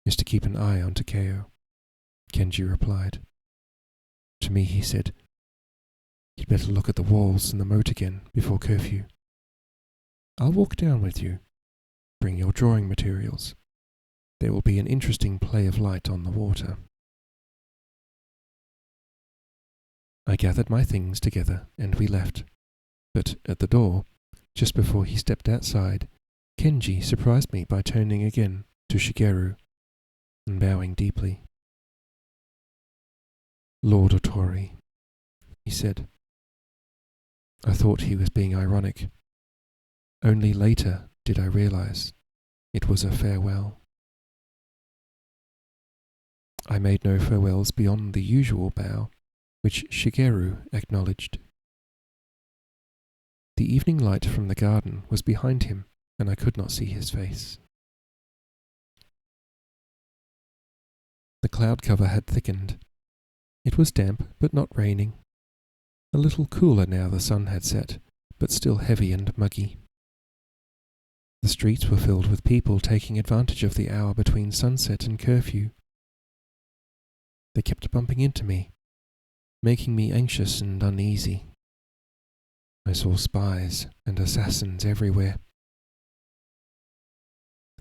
It's to keep an eye on Takeo," Kenji replied. To me he said, "You'd better look at the walls and the moat again before curfew. I'll walk down with you. Bring your drawing materials. There will be an interesting play of light on the water." I gathered my things together and we left, but at the door, just before he stepped outside, Kenji surprised me by turning again to Shigeru and bowing deeply. "Lord Otori," he said. I thought he was being ironic. Only later did I realize it was a farewell. I made no farewells beyond the usual bow, which Shigeru acknowledged. The evening light from the garden was behind him, and I could not see his face. The cloud cover had thickened. It was damp, but not raining. A little cooler now the sun had set, but still heavy and muggy. The streets were filled with people taking advantage of the hour between sunset and curfew. They kept bumping into me, making me anxious and uneasy. I saw spies and assassins everywhere.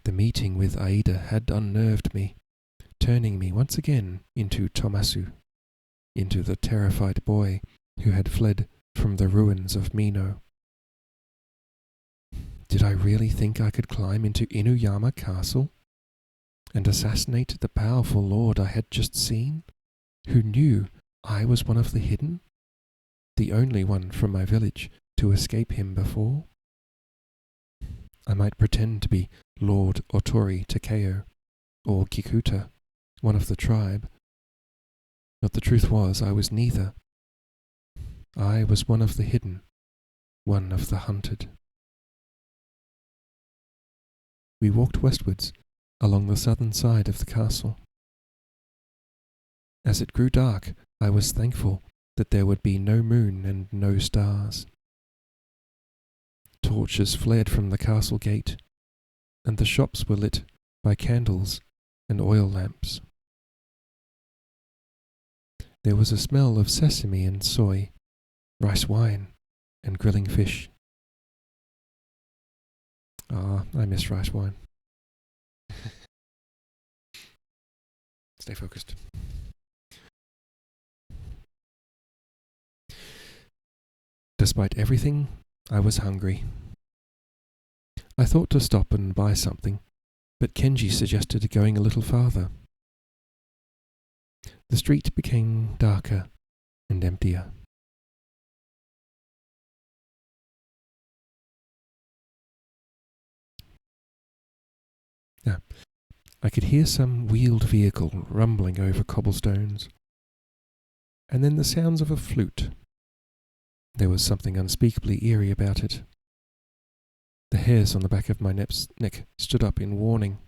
The meeting with Aida had unnerved me, turning me once again into Tomasu, into the terrified boy who had fled from the ruins of Mino. Did I really think I could climb into Inuyama Castle and assassinate the powerful lord I had just seen, who knew I was one of the hidden? the only one from my village to escape him before? I might pretend to be Lord Otori Takeo, or Kikuta, one of the tribe, but the truth was I was neither. I was one of the hidden, one of the hunted. We walked westwards along the southern side of the castle. As it grew dark, I was thankful that there would be no moon and no stars. Torches flared from the castle gate, and the shops were lit by candles and oil lamps. There was a smell of sesame and soy, rice wine, and grilling fish. I miss rice wine. Stay focused. Despite everything, I was hungry. I thought to stop and buy something, but Kenji suggested going a little farther. The street became darker and emptier. Now, I could hear some wheeled vehicle rumbling over cobblestones, and then the sounds of a flute. There was something unspeakably eerie about it. The hairs on the back of my neck stood up in warning.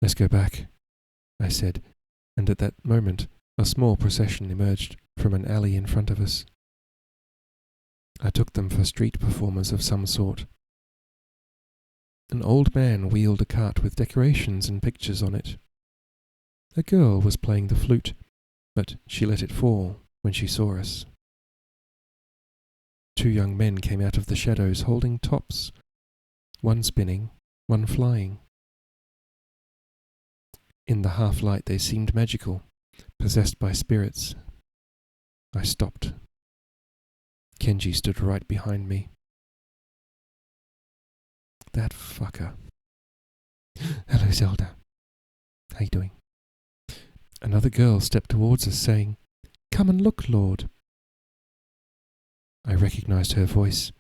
"Let's go back," I said, and at that moment a small procession emerged from an alley in front of us. I took them for street performers of some sort. An old man wheeled a cart with decorations and pictures on it. A girl was playing the flute, but she let it fall when she saw us. 2 young men came out of the shadows holding tops, one spinning, one flying. In the half-light they seemed magical, possessed by spirits. I stopped. Kenji stood right behind me. That fucker. "Hello, Zelda. How you doing?" Another girl stepped towards us, saying, "Come and look, Lord." I recognized her voice,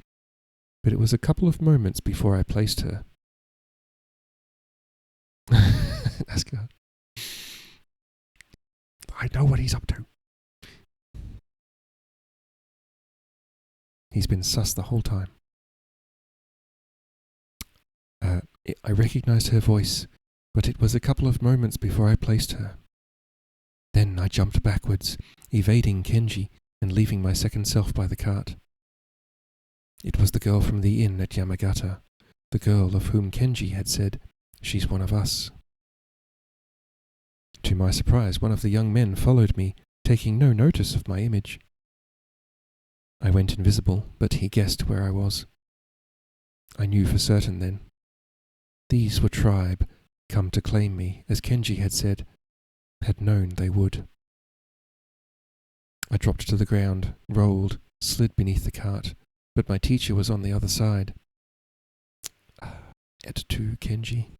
but it was a couple of moments before I placed her. That's good. I know what he's up to. He's been sus the whole time. I recognized her voice, but it was a couple of moments before I placed her. Then I jumped backwards, evading Kenji and leaving my second self by the cart. It was the girl from the inn at Yamagata, the girl of whom Kenji had said, "She's one of us." To my surprise, one of the young men followed me, taking no notice of my image. I went invisible, but he guessed where I was. I knew for certain then. These were tribe, come to claim me, as Kenji had said, had known they would. I dropped to the ground, rolled, slid beneath the cart, but my teacher was on the other side. Et tu, Kenji?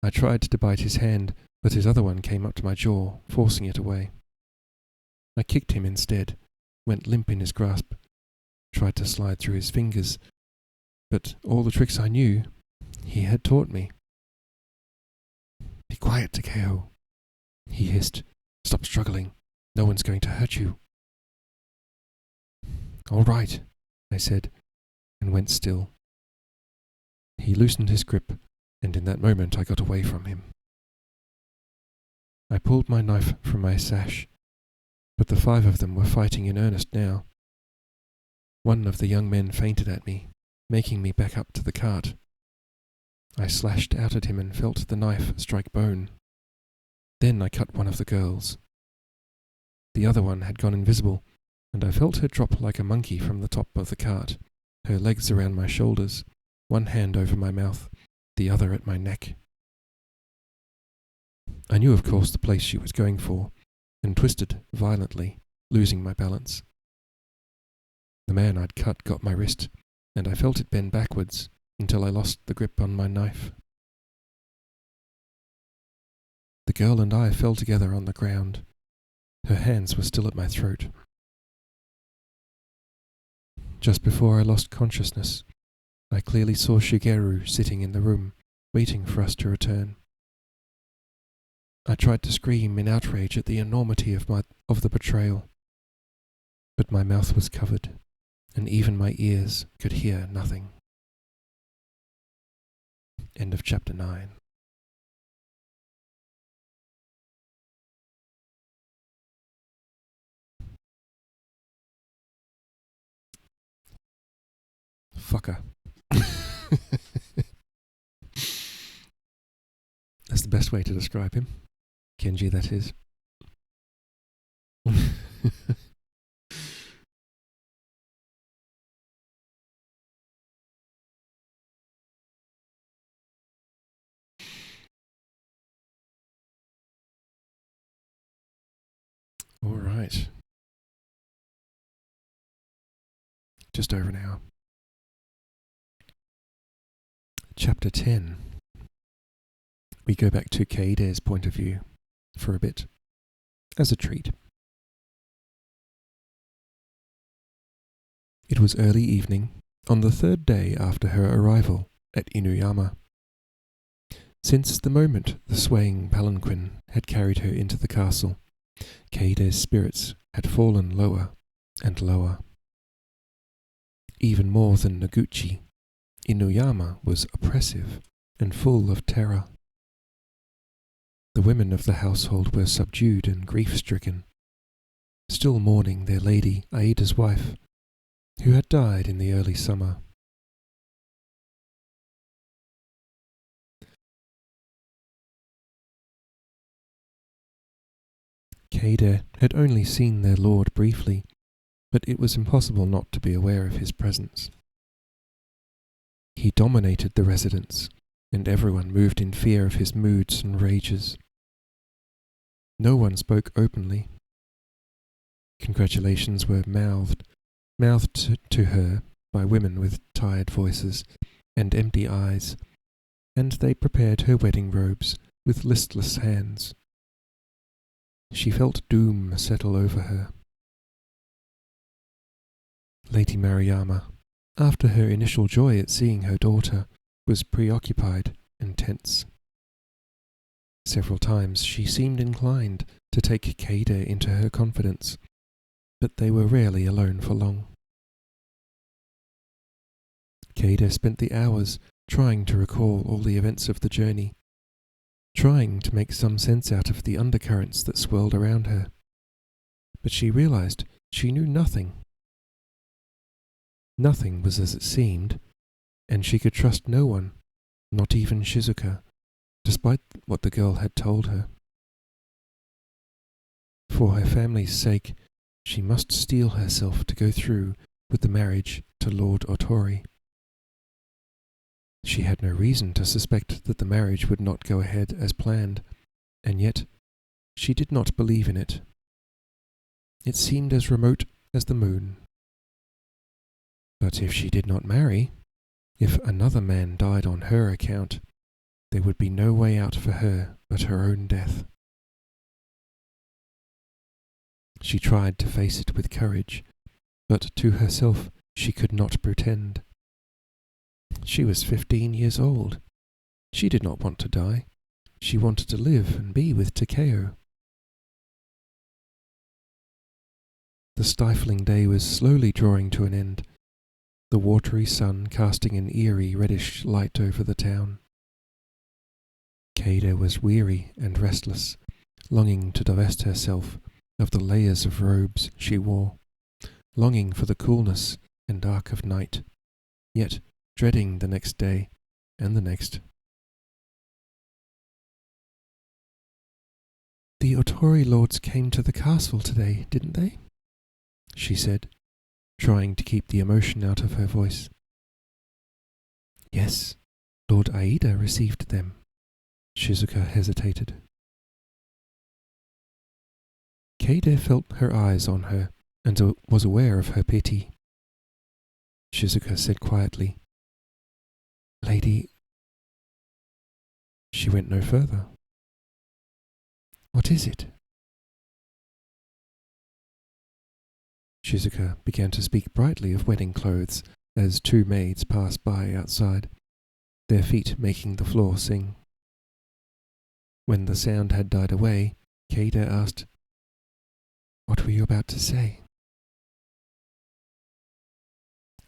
I tried to bite his hand, but his other one came up to my jaw, forcing it away. I kicked him instead, went limp in his grasp, tried to slide through his fingers, but all the tricks I knew, he had taught me. "Be quiet, Takeo," he hissed. "Stop struggling. No one's going to hurt you." "All right," I said, and went still. He loosened his grip, and in that moment I got away from him. I pulled my knife from my sash, but the 5 of them were fighting in earnest now. One of the young men fainted at me, making me back up to the cart. I slashed out at him and felt the knife strike bone. Then I cut one of the girls. The other one had gone invisible, and I felt her drop like a monkey from the top of the cart, her legs around my shoulders, one hand over my mouth, the other at my neck. I knew, of course, the place she was going for, and twisted violently, losing my balance. The man I'd cut got my wrist, and I felt it bend backwards until I lost the grip on my knife. The girl and I fell together on the ground. Her hands were still at my throat. Just before I lost consciousness, I clearly saw Shigeru sitting in the room, waiting for us to return. I tried to scream in outrage at the enormity of the betrayal, but my mouth was covered, and even my ears could hear nothing. End of chapter 9. Fucker. That's the best way to describe him. Kenji, that is. All right. Just over an hour. Chapter 10. We go back to Keide's point of view for a bit, as a treat. It was early evening, on the third day after her arrival at Inuyama. Since the moment the swaying palanquin had carried her into the castle, Keide's spirits had fallen lower and lower. Even more than Noguchi, Inuyama was oppressive and full of terror. The women of the household were subdued and grief-stricken, still mourning their lady Aida's wife, who had died in the early summer. Keide had only seen their lord briefly, but it was impossible not to be aware of his presence. He dominated the residence, and everyone moved in fear of his moods and rages. No one spoke openly. Congratulations were mouthed to her by women with tired voices and empty eyes, and they prepared her wedding robes with listless hands. She felt doom settle over her. Lady Maruyama, after her initial joy at seeing her daughter, was preoccupied and tense. Several times she seemed inclined to take Keide into her confidence, but they were rarely alone for long. Keide spent the hours trying to recall all the events of the journey, trying to make some sense out of the undercurrents that swirled around her. But she realized she knew nothing. Nothing was as it seemed, and she could trust no one, not even Shizuka, despite what the girl had told her. For her family's sake, she must steel herself to go through with the marriage to Lord Otori. She had no reason to suspect that the marriage would not go ahead as planned, and yet she did not believe in it. It seemed as remote as the moon. But if she did not marry, if another man died on her account, there would be no way out for her but her own death. She tried to face it with courage, but to herself she could not pretend. She was 15 years old. She did not want to die. She wanted to live and be with Takeo. The stifling day was slowly drawing to an end, the watery sun casting an eerie reddish light over the town. Keide was weary and restless, longing to divest herself of the layers of robes she wore, longing for the coolness and dark of night, yet dreading the next day and the next. "The Otori lords came to the castle today, didn't they?" she said, trying to keep the emotion out of her voice. "Yes, Lord Aida received them." Shizuka hesitated. Keide felt her eyes on her and was aware of her pity. Shizuka said quietly, "Lady..." She went no further. "What is it?" Shizuka began to speak brightly of wedding clothes as two maids passed by outside, their feet making the floor sing. When the sound had died away, Keida asked, "What were you about to say?"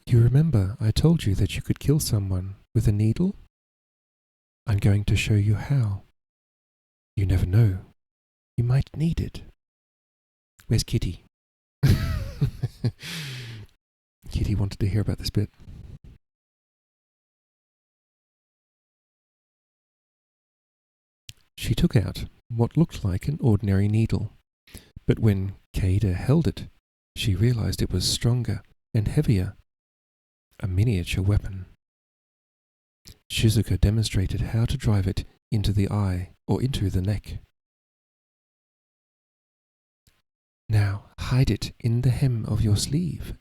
"You remember I told you that you could kill someone with a needle? I'm going to show you how. You never know. You might need it." Where's Kitty? Kitty wanted to hear about this bit. She took out what looked like an ordinary needle, but when Keida held it, she realized it was stronger and heavier. A miniature weapon. Shizuka demonstrated how to drive it into the eye or into the neck. "Now hide it in the hem of your sleeve.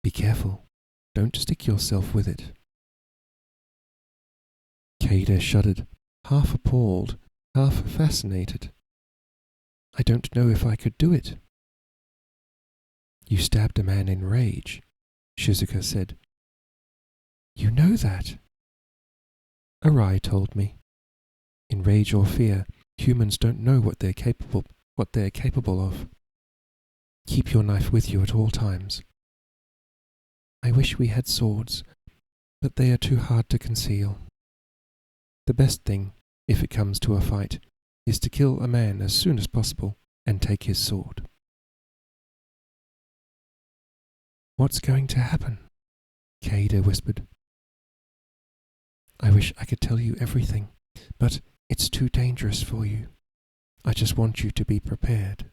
Be careful, don't stick yourself with it." Keida shuddered, half appalled, half fascinated. "I don't know if I could do it." "You stabbed a man in rage," Shizuka said. "You know that?" "Arai told me. In rage or fear, humans don't know what they're capable of. Keep your knife with you at all times." "I wish we had swords, but they are too hard to conceal. The best thing, if it comes to a fight, is to kill a man as soon as possible and take his sword." "What's going to happen?" Keida whispered. "I wish I could tell you everything, but it's too dangerous for you. I just want you to be prepared."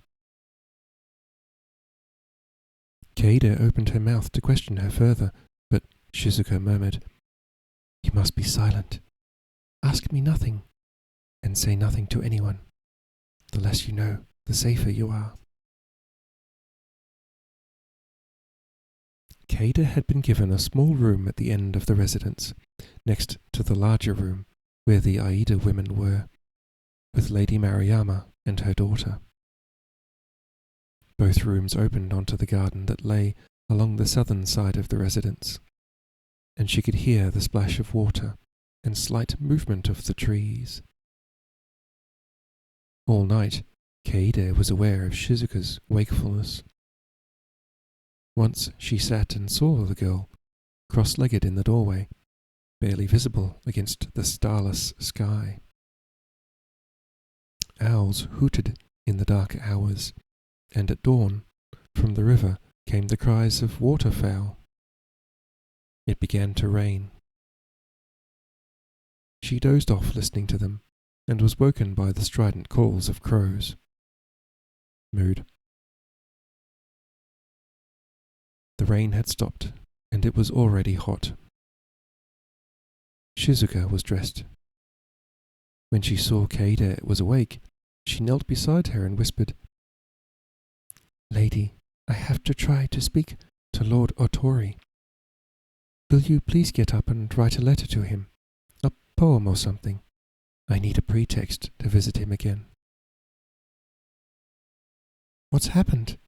Keida opened her mouth to question her further, but Shizuka murmured, "You must be silent. Ask me nothing, and say nothing to anyone. The less you know, the safer you are." Keida had been given a small room at the end of the residence, next to the larger room where the Aida women were, with Lady Maruyama and her daughter. Both rooms opened onto the garden that lay along the southern side of the residence, and she could hear the splash of water and slight movement of the trees. All night, Keida was aware of Shizuka's wakefulness. Once she sat and saw the girl, cross-legged in the doorway, barely visible against the starless sky. Owls hooted in the dark hours, and at dawn, from the river came the cries of waterfowl. It began to rain. She dozed off listening to them, and was woken by the strident calls of crows. Mood. The rain had stopped, and it was already hot. Shizuka was dressed. When she saw Keida was awake, she knelt beside her and whispered, "Lady, I have to try to speak to Lord Otori. Will you please get up and write a letter to him? A poem or something. I need a pretext to visit him again." "What's happened?"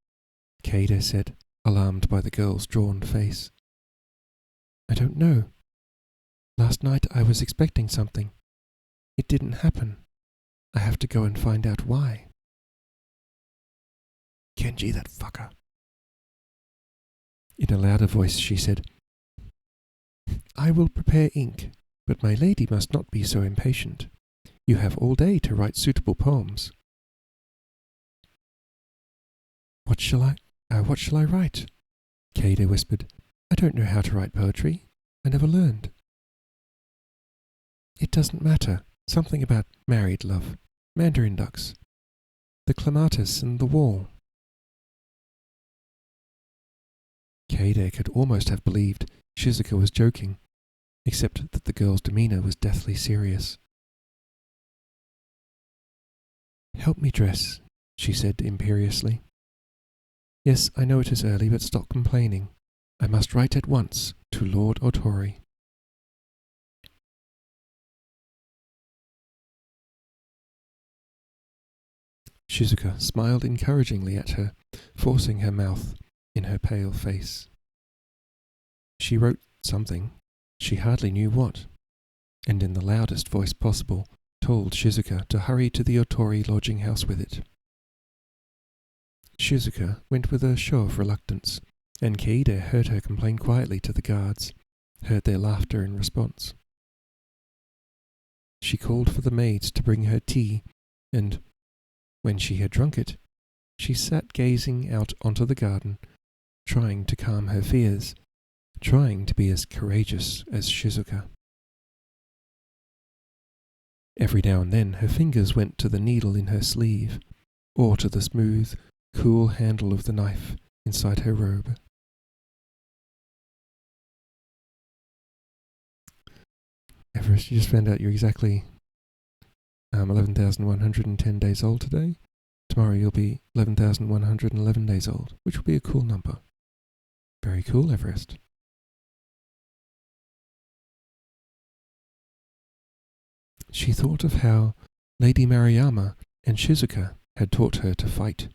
Keida said, alarmed by the girl's drawn face. "I don't know. Last night I was expecting something. It didn't happen. I have to go and find out why." "Kenji, that fucker." In a louder voice she said, "I will prepare ink, but my lady must not be so impatient. You have all day to write suitable poems." What shall I write?" Keida whispered. "I don't know how to write poetry. I never learned." "It doesn't matter. Something about married love, mandarin ducks, the clematis and the wall." Keida could almost have believed Shizuka was joking, except that the girl's demeanor was deathly serious. "Help me dress," she said imperiously. "Yes, I know it is early, but stop complaining. I must write at once to Lord Otori." Shizuka smiled encouragingly at her, forcing her mouth in her pale face. She wrote something, she hardly knew what, and in the loudest voice possible told Shizuka to hurry to the Otori lodging house with it. Shizuka went with a show of reluctance, and Kaede heard her complain quietly to the guards, heard their laughter in response. She called for the maids to bring her tea, and, when she had drunk it, she sat gazing out onto the garden, trying to calm her fears, trying to be as courageous as Shizuka. Every now and then her fingers went to the needle in her sleeve, or to the smooth, cool handle of the knife inside her robe. Everest, you just found out you're exactly 11,110 days old today. Tomorrow you'll be 11,111 days old, which will be a cool number. Very cool, Everest. She thought of how Lady Maruyama and Shizuka had taught her to fight.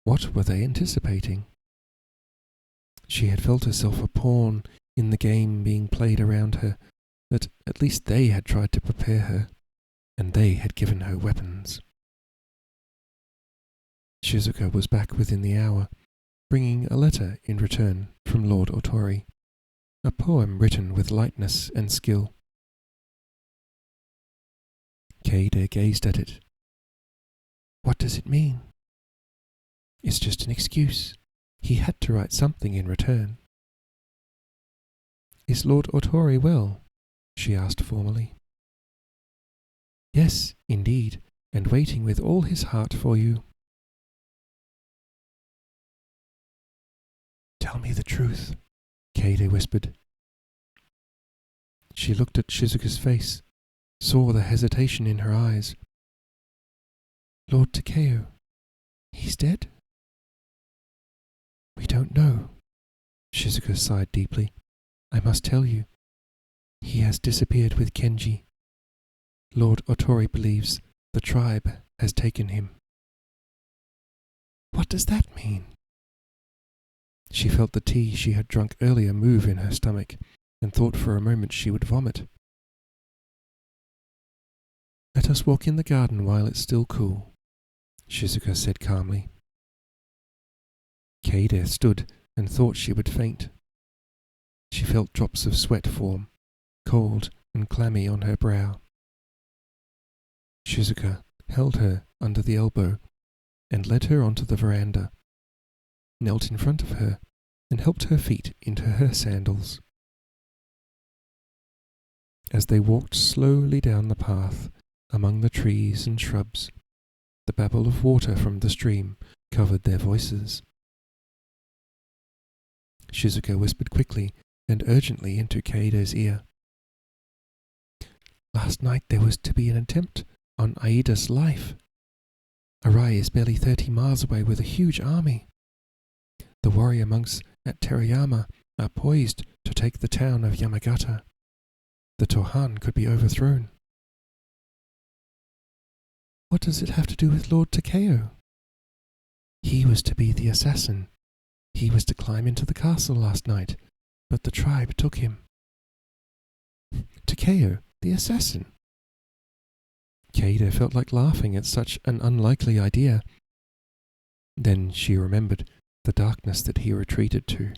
What were they anticipating? She had felt herself a pawn in the game being played around her, that at least they had tried to prepare her, and they had given her weapons. Shizuka was back within the hour, bringing a letter in return from Lord Otori, a poem written with lightness and skill. Kaede gazed at it. What does it mean? It's just an excuse. He had to write something in return. Is Lord Otori well? She asked formally. Yes, indeed, and waiting with all his heart for you. Tell me the truth, Kaede whispered. She looked at Shizuka's face, saw the hesitation in her eyes. Lord Takeo, he's dead? We don't know. Shizuka sighed deeply. I must tell you, he has disappeared with Kenji. Lord Otori believes the tribe has taken him. What does that mean? She felt the tea she had drunk earlier move in her stomach, and thought for a moment she would vomit. Let us walk in the garden while it's still cool, Shizuka said calmly. Kaede stood and thought she would faint. She felt drops of sweat form, cold and clammy on her brow. Shizuka held her under the elbow and led her onto the veranda, knelt in front of her and helped her feet into her sandals. As they walked slowly down the path among the trees and shrubs, the babble of water from the stream covered their voices. Shizuka whispered quickly and urgently into Kaede's ear. Last night there was to be an attempt on Aida's life. Arai is barely 30 miles away with a huge army. The warrior monks at Terayama are poised to take the town of Yamagata. The Tohan could be overthrown. What does it have to do with Lord Takeo? He was to be the assassin. He was to climb into the castle last night, but the tribe took him. Takeo, the assassin? Kaede felt like laughing at such an unlikely idea. Then she remembered the darkness that he retreated to,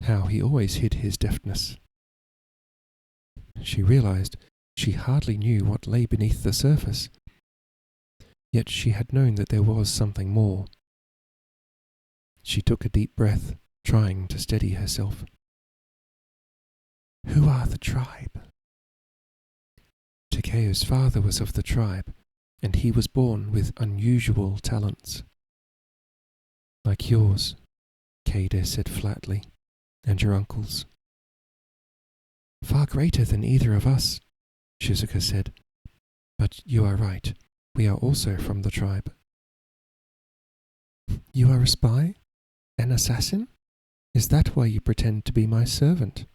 how he always hid his deftness. She realized she hardly knew what lay beneath the surface, yet she had known that there was something more. She took a deep breath, trying to steady herself. Who are the tribe? Takeo's father was of the tribe, and he was born with unusual talents. Like yours, Kaede said flatly, and your uncle's. Far greater than either of us, Shizuka said. But you are right, we are also from the tribe. You are a spy? An assassin? Is that why you pretend to be my servant?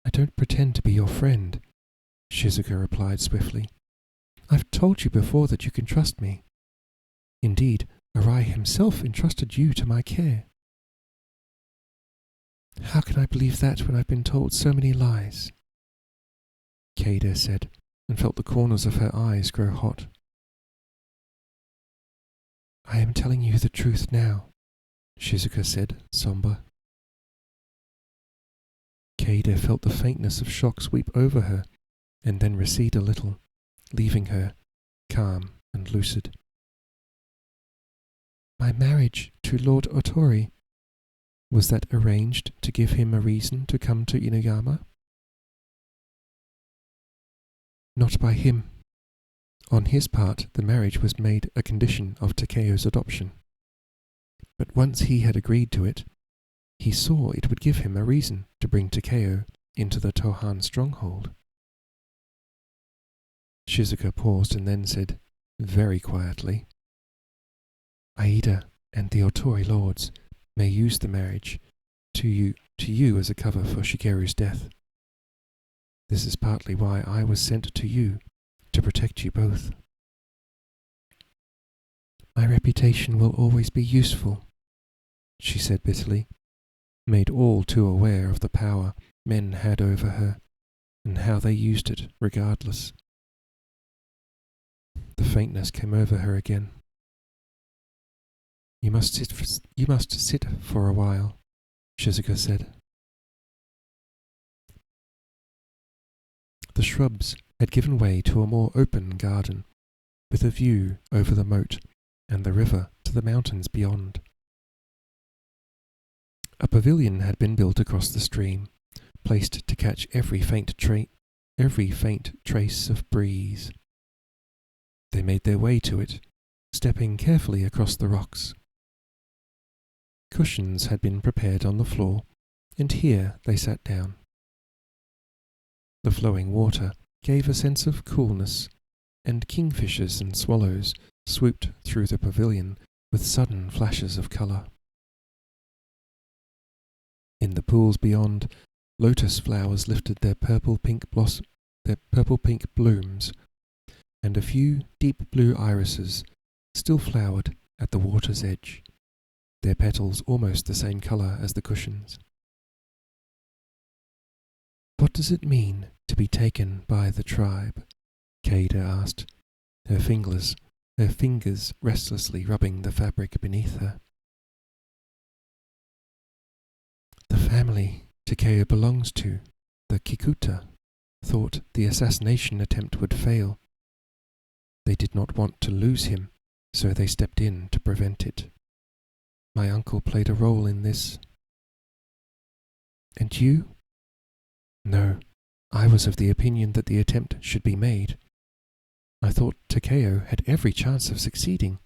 I don't pretend to be your friend, Shizuka replied swiftly. I've told you before that you can trust me. Indeed, Arai himself entrusted you to my care. How can I believe that when I've been told so many lies? Kaede said, and felt the corners of her eyes grow hot. I am telling you the truth now, Shizuka said, somber. Kaede felt the faintness of shock sweep over her, and then recede a little, leaving her calm and lucid. My marriage to Lord Otori, was that arranged to give him a reason to come to Inuyama? Not by him. On his part, the marriage was made a condition of Takeo's adoption. But once he had agreed to it, he saw it would give him a reason to bring Takeo into the Tohan stronghold. Shizuka paused and then said, very quietly, Aida and the Otori lords may use the marriage to you as a cover for Shigeru's death. This is partly why I was sent to you, to protect you both. My reputation will always be useful, she said bitterly, made all too aware of the power men had over her, and how they used it regardless. The faintness came over her again. You must sit for a while, Shizuka said. The shrubs had given way to a more open garden, with a view over the moat and the river to the mountains beyond. A pavilion had been built across the stream, placed to catch every faint trace of breeze. They made their way to it, stepping carefully across the rocks. Cushions had been prepared on the floor, and here they sat down. The flowing water gave a sense of coolness, and kingfishers and swallows swooped through the pavilion with sudden flashes of colour. In the pools beyond, lotus flowers lifted their purple-pink blooms, and a few deep blue irises still flowered at the water's edge, their petals almost the same colour as the cushions. What does it mean to be taken by the tribe? Kaede asked, her fingers restlessly rubbing the fabric beneath her. The family Takeo belongs to, the Kikuta, thought the assassination attempt would fail. They did not want to lose him, so they stepped in to prevent it. My uncle played a role in this. And you? No, I was of the opinion that the attempt should be made. I thought Takeo had every chance of succeeding,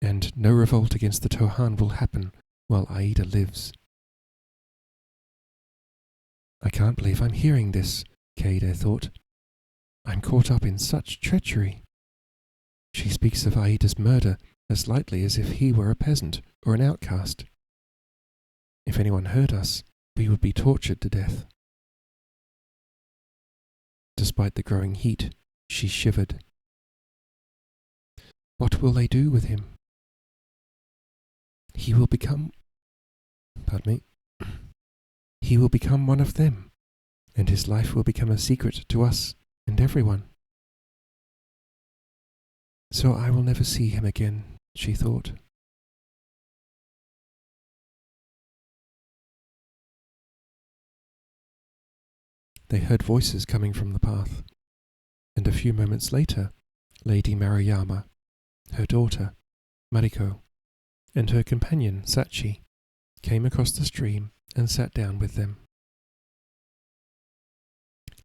and no revolt against the Tohan will happen while Aida lives. I can't believe I'm hearing this, Kaede thought. I'm caught up in such treachery. She speaks of Aida's murder as lightly as if he were a peasant or an outcast. If anyone heard us, we would be tortured to death. Despite the growing heat, she shivered. What will they do with him? He will become one of them, and his life will become a secret to us and everyone. So I will never see him again, she thought. They heard voices coming from the path, and a few moments later, Lady Maruyama, her daughter, Mariko, and her companion, Sachi, came across the stream and sat down with them.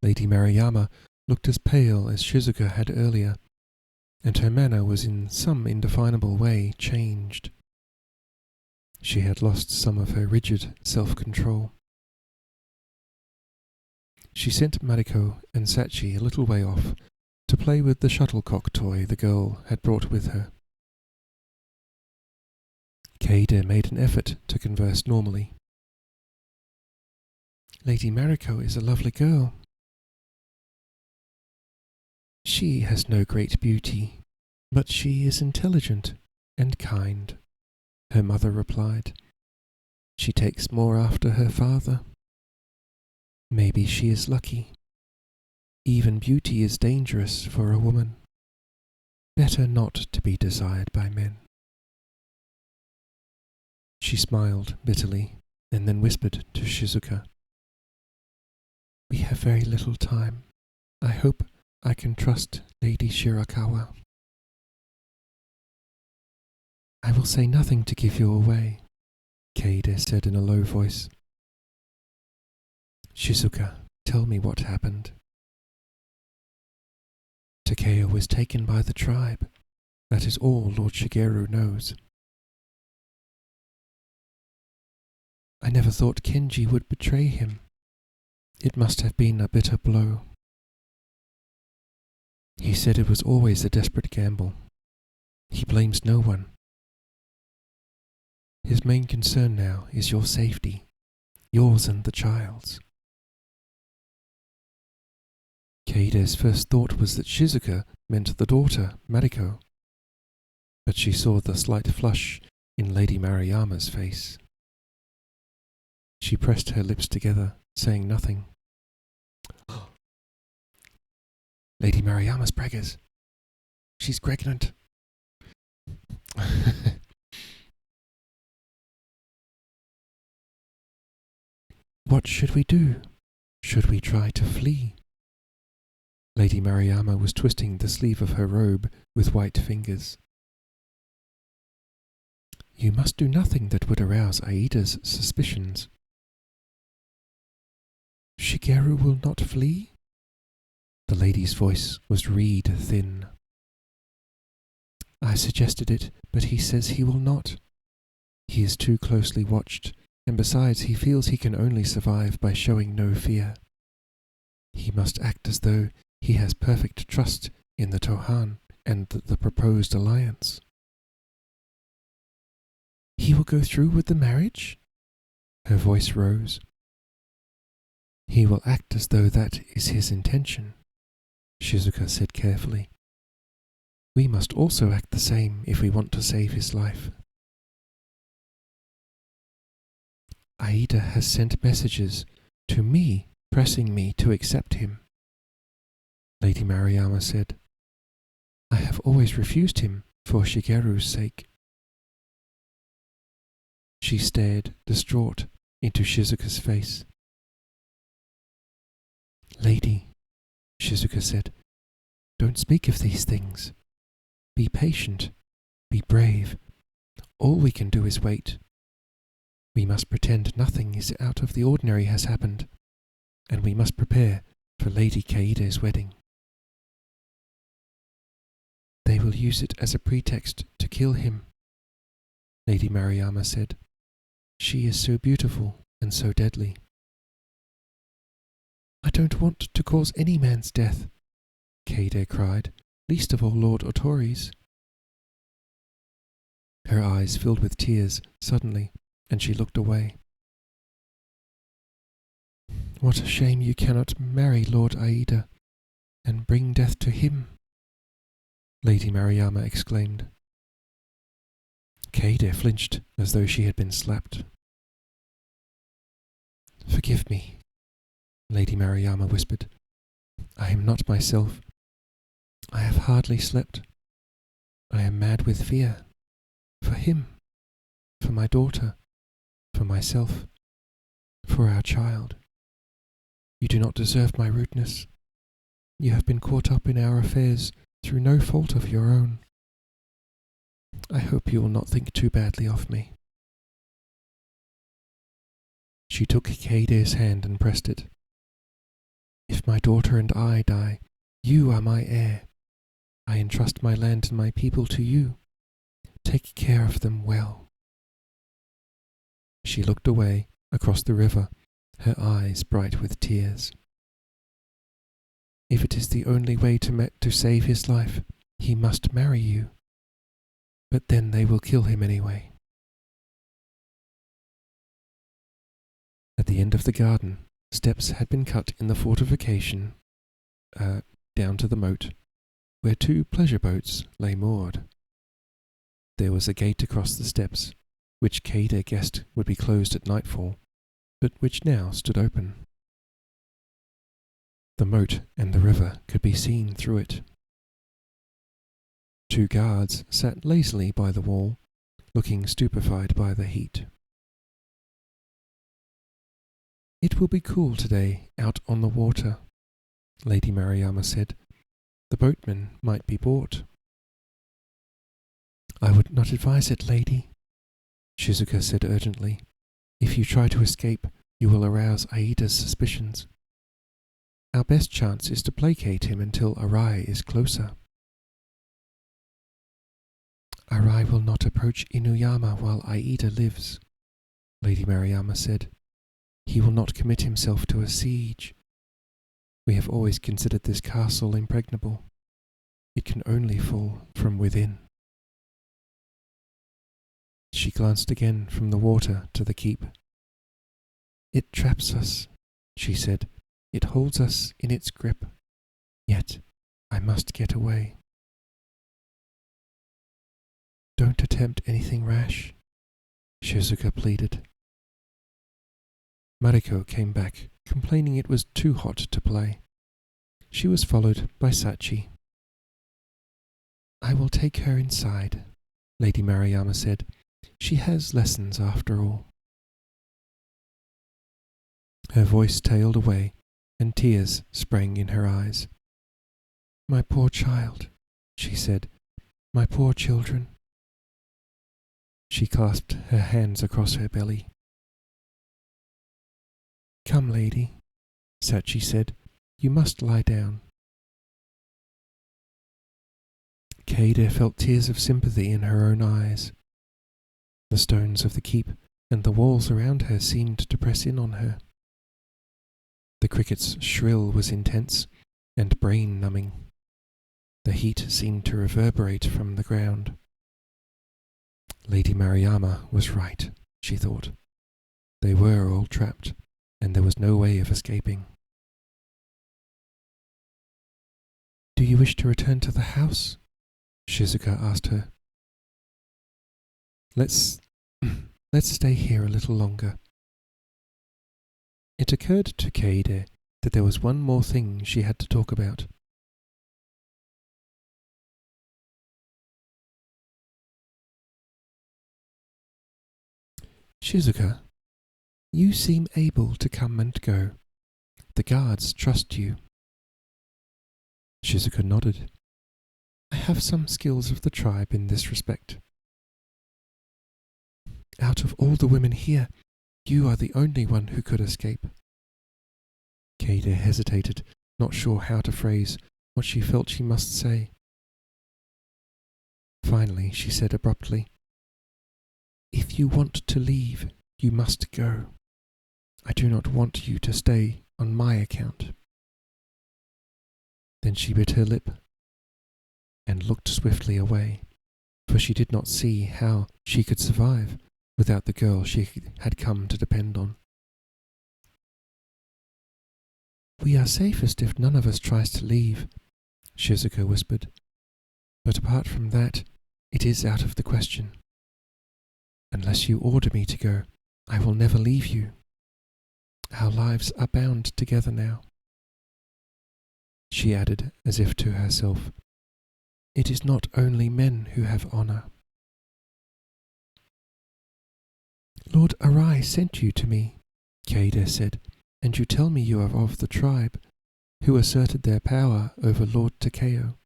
Lady Maruyama looked as pale as Shizuka had earlier, and her manner was in some indefinable way changed. She had lost some of her rigid self-control. She sent Mariko and Sachi a little way off to play with the shuttlecock toy the girl had brought with her. Kaede made an effort to converse normally. Lady Mariko is a lovely girl. She has no great beauty, but she is intelligent and kind," her mother replied. "She takes more after her father. Maybe she is lucky. Even beauty is dangerous for a woman. Better not to be desired by men." She smiled bitterly and then whispered to Shizuka, "We have very little time. I hope I can trust Lady Shirakawa." "I will say nothing to give you away," Kaede said in a low voice. "Shizuka, tell me what happened." "Takeo was taken by the tribe. That is all Lord Shigeru knows." "I never thought Kenji would betray him. It must have been a bitter blow." "He said it was always a desperate gamble. He blames no one. His main concern now is your safety, yours and the child's." Kaide's first thought was that Shizuka meant the daughter, Mariko, but she saw the slight flush in Lady Maruyama's face. She pressed her lips together, saying nothing. "Lady Maruyama's preggers. She's pregnant." "What should we do? Should we try to flee?" Lady Maruyama was twisting the sleeve of her robe with white fingers. "You must do nothing that would arouse Aida's suspicions." "Shigeru will not flee?" The lady's voice was reed thin. "I suggested it, but he says he will not. He is too closely watched, and besides he feels he can only survive by showing no fear. He must act as though he has perfect trust in the Tohan and the proposed alliance." "He will go through with the marriage?" Her voice rose. "He will act as though that is his intention," Shizuka said carefully. "We must also act the same if we want to save his life." "Aida has sent messages to me pressing me to accept him," Lady Maruyama said. "I have always refused him for Shigeru's sake." She stared, distraught, into Shizuka's face. "Lady," Shizuka said, "don't speak of these things. Be patient. Be brave. All we can do is wait. We must pretend nothing is out of the ordinary has happened, and we must prepare for Lady Kaide's wedding." "They will use it as a pretext to kill him," Lady Maruyama said. "She is so beautiful and so deadly." "I don't want to cause any man's death," Kaede cried, "least of all Lord Otori's." Her eyes filled with tears suddenly, and she looked away. "What a shame you cannot marry Lord Aida and bring death to him," Lady Maruyama exclaimed. Kaede flinched as though she had been slapped. "Forgive me," Lady Maruyama whispered. "I am not myself. I have hardly slept. I am mad with fear. For him, for my daughter, for myself, for our child. You do not deserve my rudeness. You have been caught up in our affairs through no fault of your own. I hope you will not think too badly of me." She took Kaide's hand and pressed it. "If my daughter and I die, you are my heir. I entrust my land and my people to you. Take care of them well." She looked away across the river, her eyes bright with tears. "If it is the only way to save his life, he must marry you. But then they will kill him anyway." At the end of the garden, steps had been cut in the fortification down to the moat, where 2 pleasure boats lay moored. There was a gate across the steps, which Kaede guessed would be closed at nightfall, but which now stood open. The moat and the river could be seen through it. 2 guards sat lazily by the wall, looking stupefied by the heat. "It will be cool today out on the water," Lady Mariama said. "The boatmen might be bought." "I would not advise it, lady," Shizuka said urgently. "If you try to escape, you will arouse Aida's suspicions. Our best chance is to placate him until Arai is closer." "Arai will not approach Inuyama while Aida lives," Lady Mariama said. "He will not commit himself to a siege. We have always considered this castle impregnable. It can only fall from within." She glanced again from the water to the keep. "It traps us," she said. "It holds us in its grip. Yet I must get away." "Don't attempt anything rash," Shizuka pleaded. Mariko came back, complaining it was too hot to play. She was followed by Sachi. "I will take her inside," Lady Mariama said. "She has lessons after all." Her voice tailed away, and tears sprang in her eyes. "My poor child," she said. "My poor children." She clasped her hands across her belly. "Come, lady," Sachi said. "You must lie down." Kaede felt tears of sympathy in her own eyes. The stones of the keep and the walls around her seemed to press in on her. The cricket's shrill was intense and brain-numbing. The heat seemed to reverberate from the ground. Lady Mariama was right, she thought. They were all trapped, and there was no way of escaping. "Do you wish to return to the house?" Shizuka asked her. Let's stay here a little longer." It occurred to Kaede that there was one more thing she had to talk about. "Shizuka, you seem able to come and go. The guards trust you." Shizuka nodded. "I have some skills of the tribe in this respect." "Out of all the women here, you are the only one who could escape." Kaede hesitated, not sure how to phrase what she felt she must say. Finally, she said abruptly, "If you want to leave, you must go. I do not want you to stay on my account." Then she bit her lip and looked swiftly away, for she did not see how she could survive without the girl she had come to depend on. "We are safest if none of us tries to leave," Shizuka whispered. "But apart from that, it is out of the question. Unless you order me to go, I will never leave you. Our lives are bound together now." She added, as if to herself, "It is not only men who have honour." "Lord Arai sent you to me," Kaede said, "and you tell me you are of the tribe, who asserted their power over Lord Takeo.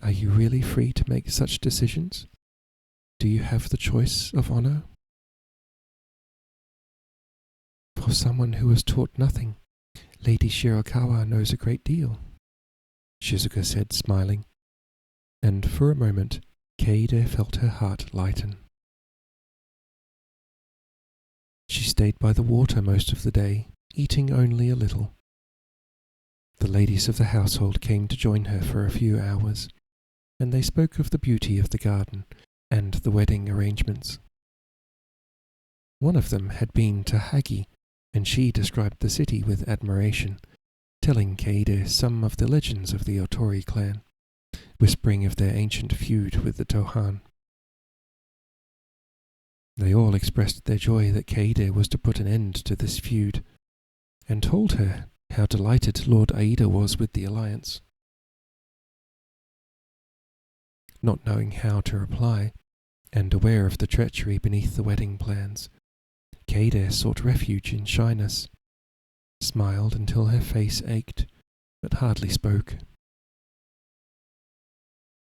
Are you really free to make such decisions? Do you have the choice of honour?" "For someone who was taught nothing, Lady Shirakawa knows a great deal," Shizuka said, smiling, and for a moment Kaede felt her heart lighten. She stayed by the water most of the day, eating only a little. The ladies of the household came to join her for a few hours, and they spoke of the beauty of the garden and the wedding arrangements. One of them had been to Hagi, and she described the city with admiration, telling Kaede some of the legends of the Otori clan, whispering of their ancient feud with the Tohan. They all expressed their joy that Keide was to put an end to this feud, and told her how delighted Lord Aida was with the alliance. Not knowing how to reply, and aware of the treachery beneath the wedding plans, Keide sought refuge in shyness, smiled until her face ached, but hardly spoke.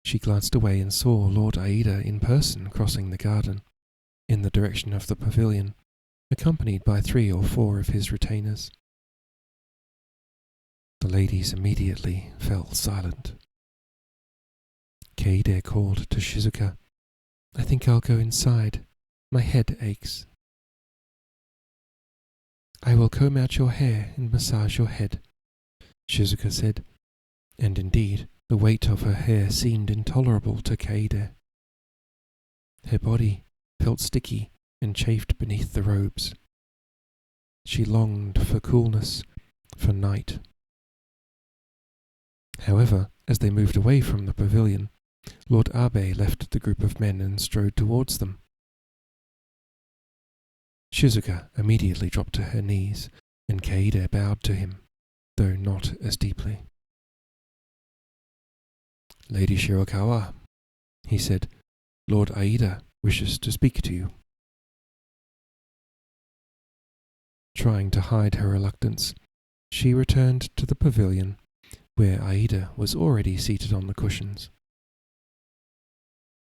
She glanced away and saw Lord Aida in person crossing the garden, in the direction of the pavilion, accompanied by 3 or 4 of his retainers. The ladies immediately fell silent. Keide called to Shizuka, "I think I'll go inside. My head aches." "I will comb out your hair and massage your head," Shizuka said, and indeed the weight of her hair seemed intolerable to Keide. Her body felt sticky and chafed beneath the robes. She longed for coolness, for night. However, as they moved away from the pavilion, Lord Abe left the group of men and strode towards them. Shizuka immediately dropped to her knees, and Keide bowed to him, though not as deeply. "Lady Shirokawa," he said, "Lord Aida wishes to speak to you." Trying to hide her reluctance, she returned to the pavilion, where Aida was already seated on the cushions.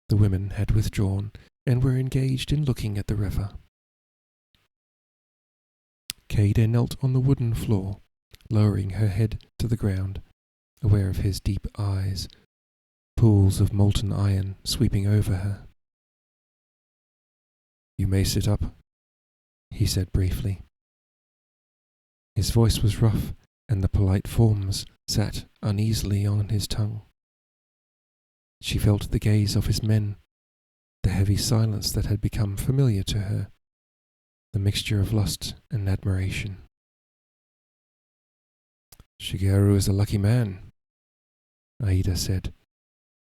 The women had withdrawn and were engaged in looking at the river. Keide knelt on the wooden floor, lowering her head to the ground, aware of his deep eyes, pools of molten iron sweeping over her. "You may sit up," he said briefly. His voice was rough, and the polite forms sat uneasily on his tongue. She felt the gaze of his men, the heavy silence that had become familiar to her, the mixture of lust and admiration. "Shigeru is a lucky man," Aida said,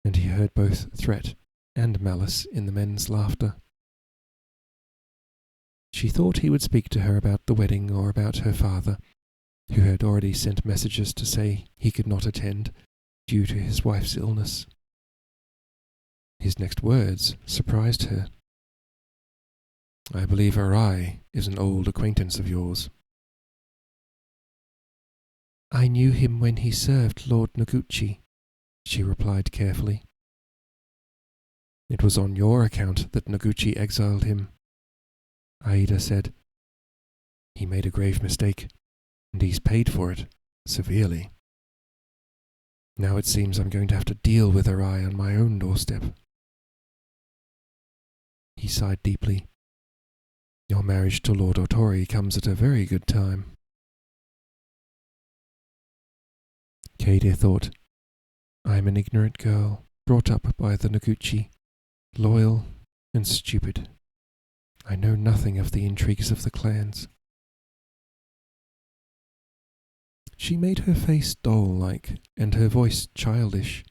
and he heard both threat and malice in the men's laughter. She thought he would speak to her about the wedding or about her father, who had already sent messages to say he could not attend due to his wife's illness. His next words surprised her. "I believe Arai is an old acquaintance of yours." "I knew him when he served Lord Noguchi," she replied carefully. "It was on your account that Noguchi exiled him," Aida said. "He made a grave mistake, and he's paid for it severely. Now it seems I'm going to have to deal with Arai on my own doorstep." He sighed deeply. "Your marriage to Lord Otori comes at a very good time." Keide thought, "I am an ignorant girl, brought up by the Noguchi, loyal and stupid. I know nothing of the intrigues of the clans." She made her face doll-like and her voice childish.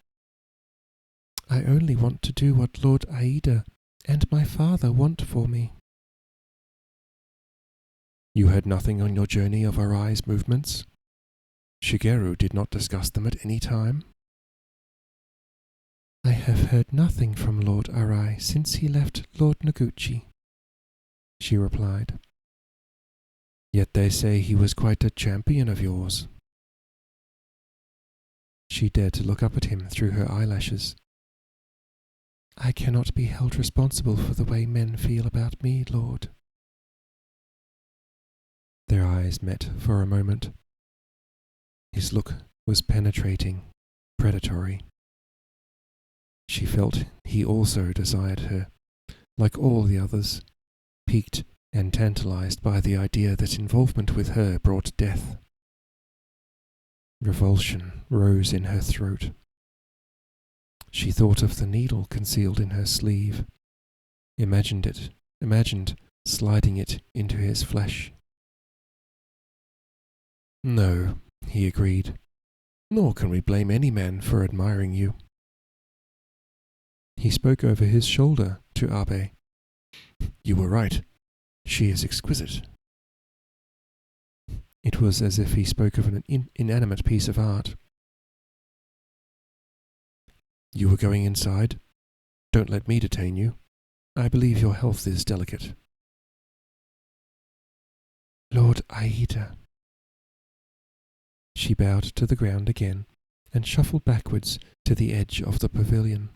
"I only want to do what Lord Aida and my father want for me." "You heard nothing on your journey of Arai's movements? Shigeru did not discuss them at any time?" "I have heard nothing from Lord Arai since he left Lord Noguchi," she replied. "Yet they say he was quite a champion of yours." She dared to look up at him through her eyelashes. "I cannot be held responsible for the way men feel about me, Lord." Their eyes met for a moment. His look was penetrating, predatory. She felt he also desired her, like all the others, piqued and tantalized by the idea that involvement with her brought death. Revulsion rose in her throat. She thought of the needle concealed in her sleeve, imagined sliding it into his flesh. "No," he agreed, "nor can we blame any man for admiring you." He spoke over his shoulder to Abe, You were right. She is exquisite. It was as if he spoke of an inanimate piece of art. You were going inside? Don't let me detain you. I believe your health is delicate. Lord Aida. She bowed to the ground again and shuffled backwards to the edge of the pavilion.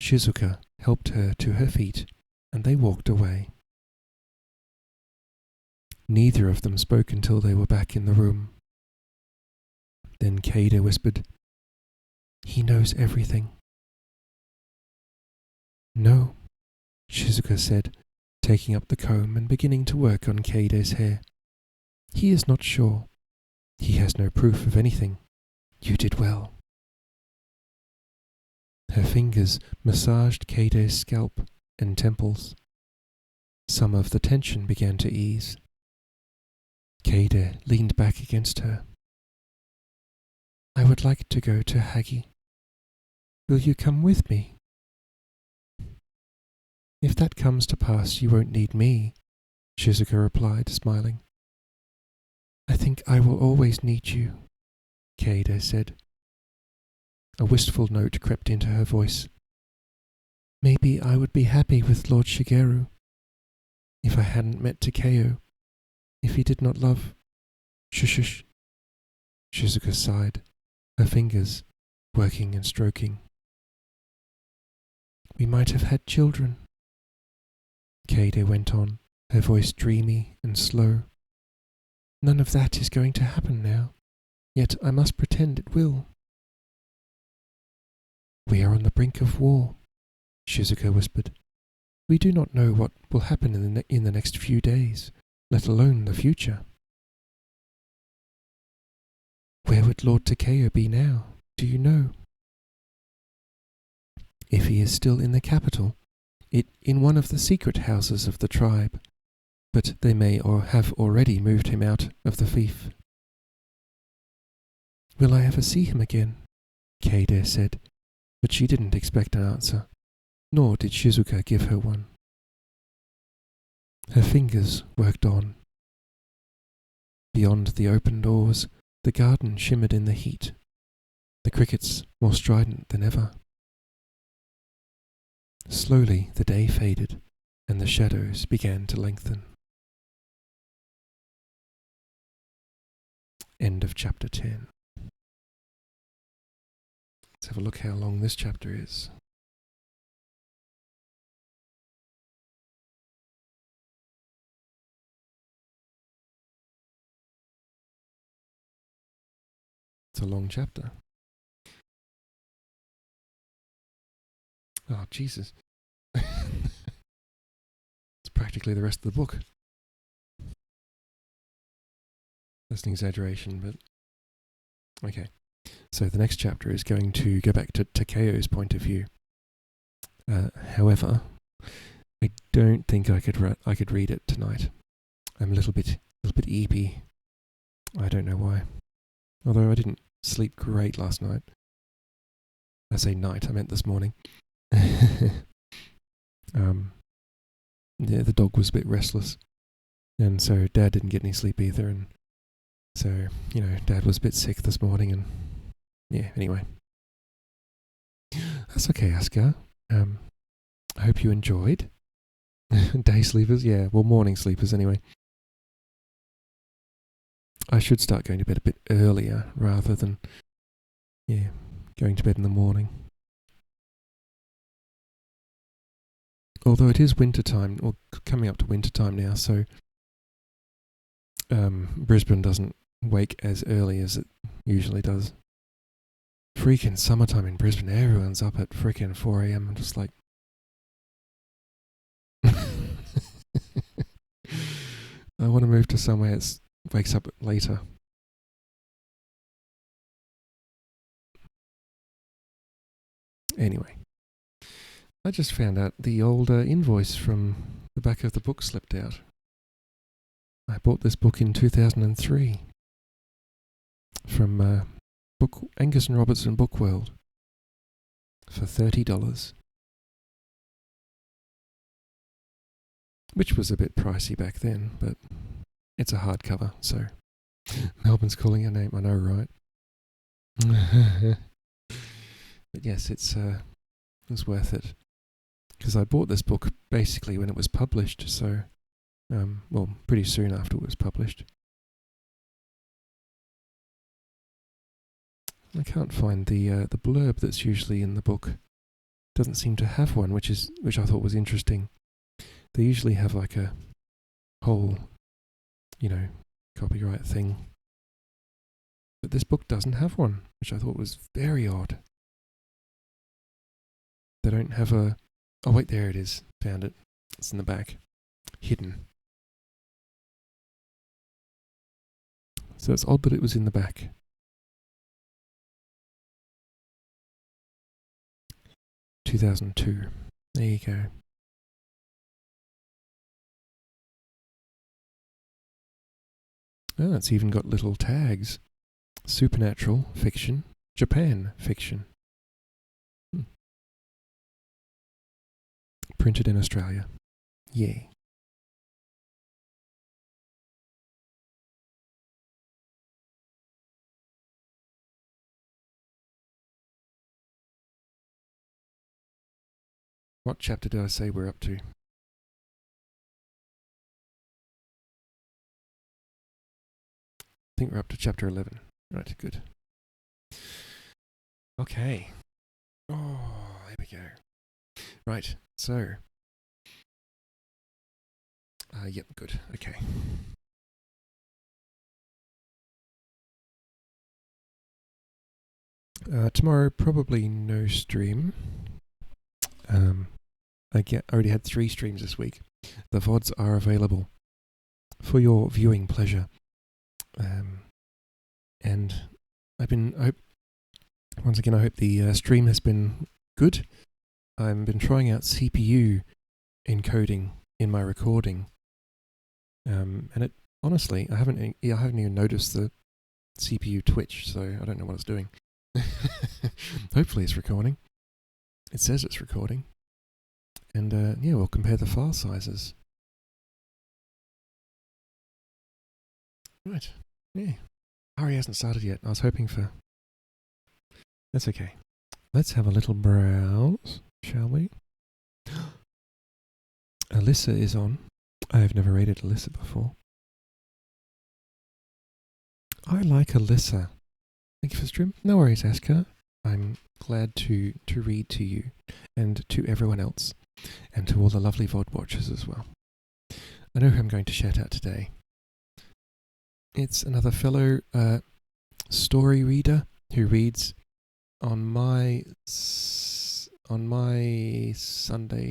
Shizuka helped her to her feet, and they walked away. Neither of them spoke until they were back in the room. Then Keida whispered, He knows everything. No, Shizuka said, taking up the comb and beginning to work on Keida's hair. He is not sure. He has no proof of anything. You did well. Her fingers massaged Keida's scalp and temples. Some of the tension began to ease. Keida leaned back against her. I would like to go to Hagi. Will you come with me? If that comes to pass, you won't need me, Shizuka replied, smiling. I think I will always need you, Keida said. A wistful note crept into her voice. Maybe I would be happy with Lord Shigeru if I hadn't met Takeo, if he did not love... Shush. Shizuka sighed, her fingers working and stroking. We might have had children. Keida went on, her voice dreamy and slow. None of that is going to happen now, yet I must pretend it will. We are on the brink of war, Shizuka whispered. We do not know what will happen in the next few days, let alone the future. Where would Lord Takeo be now, do you know? If he is still in the capital, in one of the secret houses of the tribe, but they may or have already moved him out of the fief. Will I ever see him again? Keida said, but she didn't expect an answer, nor did Shizuka give her one. Her fingers worked on. Beyond the open doors, the garden shimmered in the heat, the crickets more strident than ever. Slowly the day faded, and the shadows began to lengthen. End of chapter 10. Let's have a look how long this chapter is. It's a long chapter. Oh, Jesus. It's practically the rest of the book. That's an exaggeration, but... Okay. So the next chapter is going to go back to Takeo's point of view. However, I don't think I could read it tonight. I'm a little bit eepy. I don't know why. Although I didn't sleep great last night. I say night, I meant this morning. Yeah, the dog was a bit restless, and so Dad didn't get any sleep either, and so, Dad was a bit sick this morning, and yeah, anyway. That's okay, Asker. I hope you enjoyed. Day sleepers, yeah, well, morning sleepers anyway. I should start going to bed a bit earlier rather than, going to bed in the morning. Although it is winter time, or coming up to winter time now, so Brisbane doesn't wake as early as it usually does. Freaking summertime in Brisbane, everyone's up at freaking 4 a.m. I'm just like... I want to move to somewhere that wakes up later. Anyway. I just found out the old invoice from the back of the book slipped out. I bought this book in 2003 from Angus and Robertson Book World for $30. which was a bit pricey back then, but it's a hardcover, so Melbourne's calling your name, I know, right? But yes, it was worth it, because I bought this book basically when it was published, so, well, pretty soon after it was published. I can't find the blurb that's usually in the book. Doesn't seem to have one, which I thought was interesting. They usually have like a whole, copyright thing. But this book doesn't have one, which I thought was very odd. They don't have a... Oh wait, there it is. Found it. It's in the back. Hidden. So it's odd that it was in the back. (2002). There you go. Oh, it's even got little tags. Supernatural fiction, Japan fiction. Printed in Australia. Yay. What chapter did I say we're up to? I think we're up to chapter 11. Right, good. Okay. Oh, there we go. Right, so. Yep, good. Okay. Tomorrow, probably no stream. I already had 3 streams this week. The VODs are available for your viewing pleasure. And I hope the stream has been good. I've been trying out CPU encoding in my recording. And it, honestly, I haven't even noticed the CPU twitch, so I don't know what it's doing. Hopefully it's recording. It says it's recording. And yeah, we'll compare the file sizes. Right. Yeah. Ari hasn't started yet. I was hoping for... That's okay. Let's have a little browse, shall we? Alyssa is on. I have never rated Alyssa before. I like Alyssa. Thank you for the stream. No worries, Aska. I'm glad to read to you and to everyone else and to all the lovely VOD watchers as well. I know who I'm going to shout out today. It's another fellow story reader who reads on my Sunday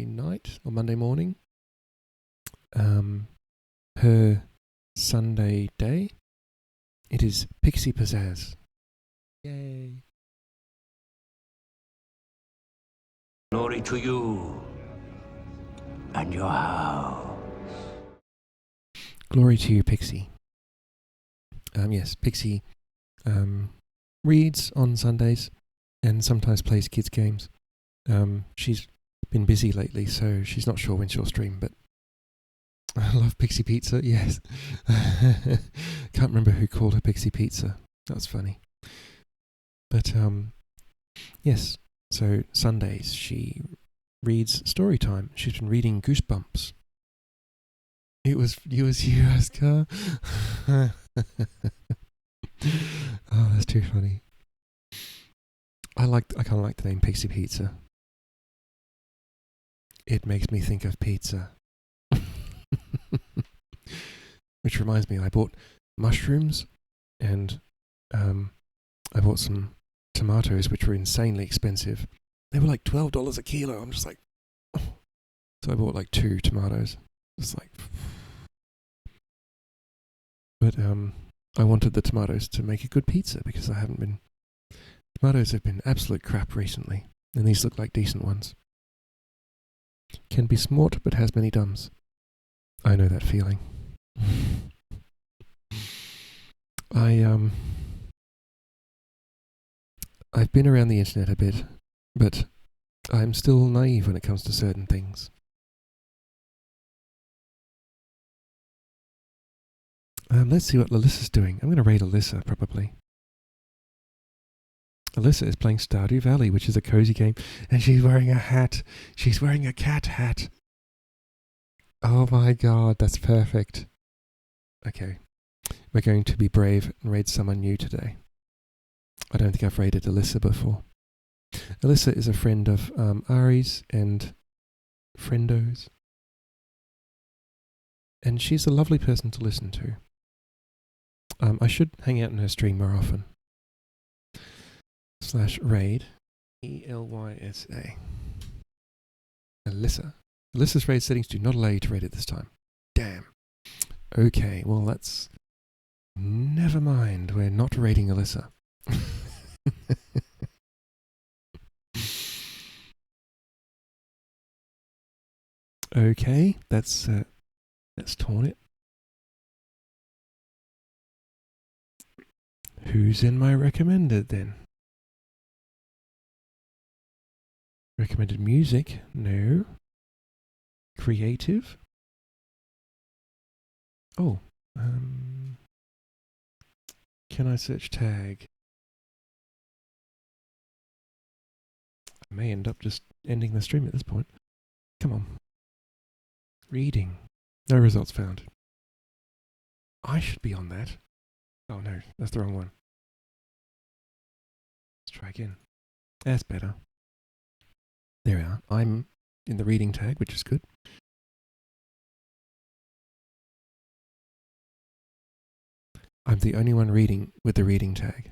night or Monday morning. Her Sunday day. It is Pixie Pizzazz. Yay. Glory to you and your house. Glory to you, Pixie. Yes, Pixie reads on Sundays and sometimes plays kids' games. She's been busy lately, so she's not sure when she'll stream, but I love Pixie Pizza, yes. Can't remember who called her Pixie Pizza. That's funny. But, yes, so Sundays she reads story time. She's been reading Goosebumps. It was you, Oscar. Oh, that's too funny. I kind of like the name Pixie Pizza. It makes me think of pizza. Which reminds me, I bought mushrooms and I bought some tomatoes, which were insanely expensive. They were like $12 a kilo. I'm just like, oh. So I bought like 2 tomatoes. It's like, but I wanted the tomatoes to make a good pizza because tomatoes have been absolute crap recently, and these look like decent ones. Can be smart, but has many dumbs. I know that feeling. I've been around the internet a bit, but I'm still naive when it comes to certain things. Let's see what Alyssa's doing. I'm going to raid Alyssa, probably. Alyssa is playing Stardew Valley, which is a cozy game, and she's wearing a hat. She's wearing a cat hat. Oh my god, that's perfect. Okay, we're going to be brave and raid someone new today. I don't think I've raided Alyssa before. Alyssa is a friend of Ari's and Friendo's. And she's a lovely person to listen to. I should hang out in her stream more often. /raid ELYSA. Alyssa. Alyssa's raid settings do not allow you to raid it this time. Damn. Okay, well that's... Never mind, we're not raiding Alyssa. Okay, let's torn it. Who's in my recommended then? Recommended music? No. Creative? Oh. Can I search tag? I may end up just ending the stream at this point. Come on. Reading. No results found. I should be on that. Oh no, that's the wrong one. Let's try again. That's better. There we are. I'm in the reading tag, which is good. I'm the only one reading with the reading tag.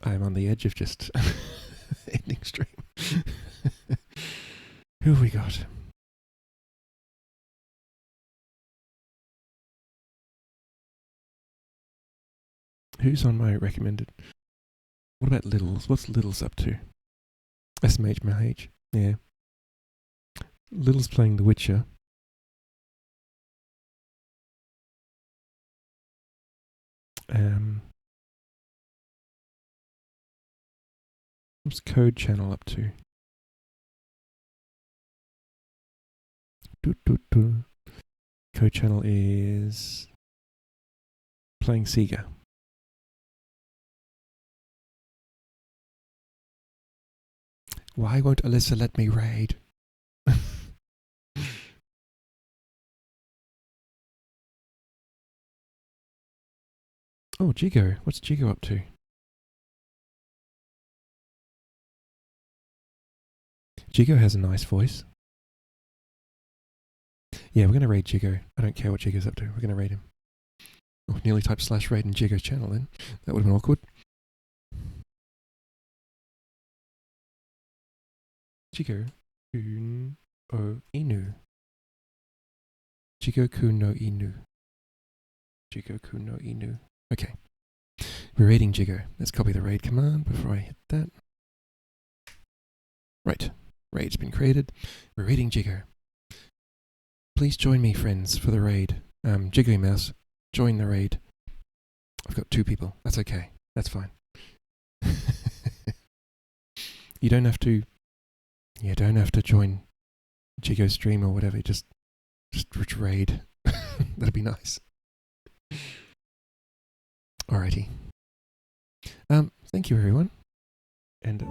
I'm on the edge of just ending stream. Who have we got? Who's on my recommended? What about Littles? What's Littles up to? SMH. Yeah. Little's playing The Witcher. What's Code Channel up to? Code Channel is playing Sega. Why won't Alyssa let me raid? Oh, Jigo. What's Jigo up to? Jigo has a nice voice. Yeah, we're going to raid Jigo. I don't care what Jigo's up to. We're going to raid him. Oh, nearly typed /raid in Jigo's channel then. That would have been awkward. Jigo kun o inu. Jigo kun no inu. Jigo kun no inu. Okay. We're raiding Jigo. Let's copy the raid command before I hit that. Right. Raid's been created. We're raiding Jigo. Please join me, friends, for the raid. Jiggly Mouse, join the raid. I've got 2 people. That's okay. That's fine. You don't have to... You don't have to join Jigo's stream or whatever. Just raid. That'd be nice. Alrighty. Thank you, everyone. And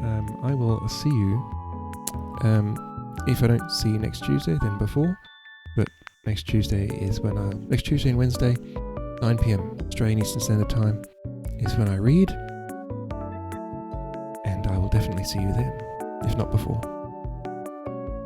I will see you... if I don't see you next Tuesday, then before. But next Tuesday is when next Tuesday and Wednesday, 9 PM Australian Eastern Standard Time is when I read. And I will definitely see you then, if not before.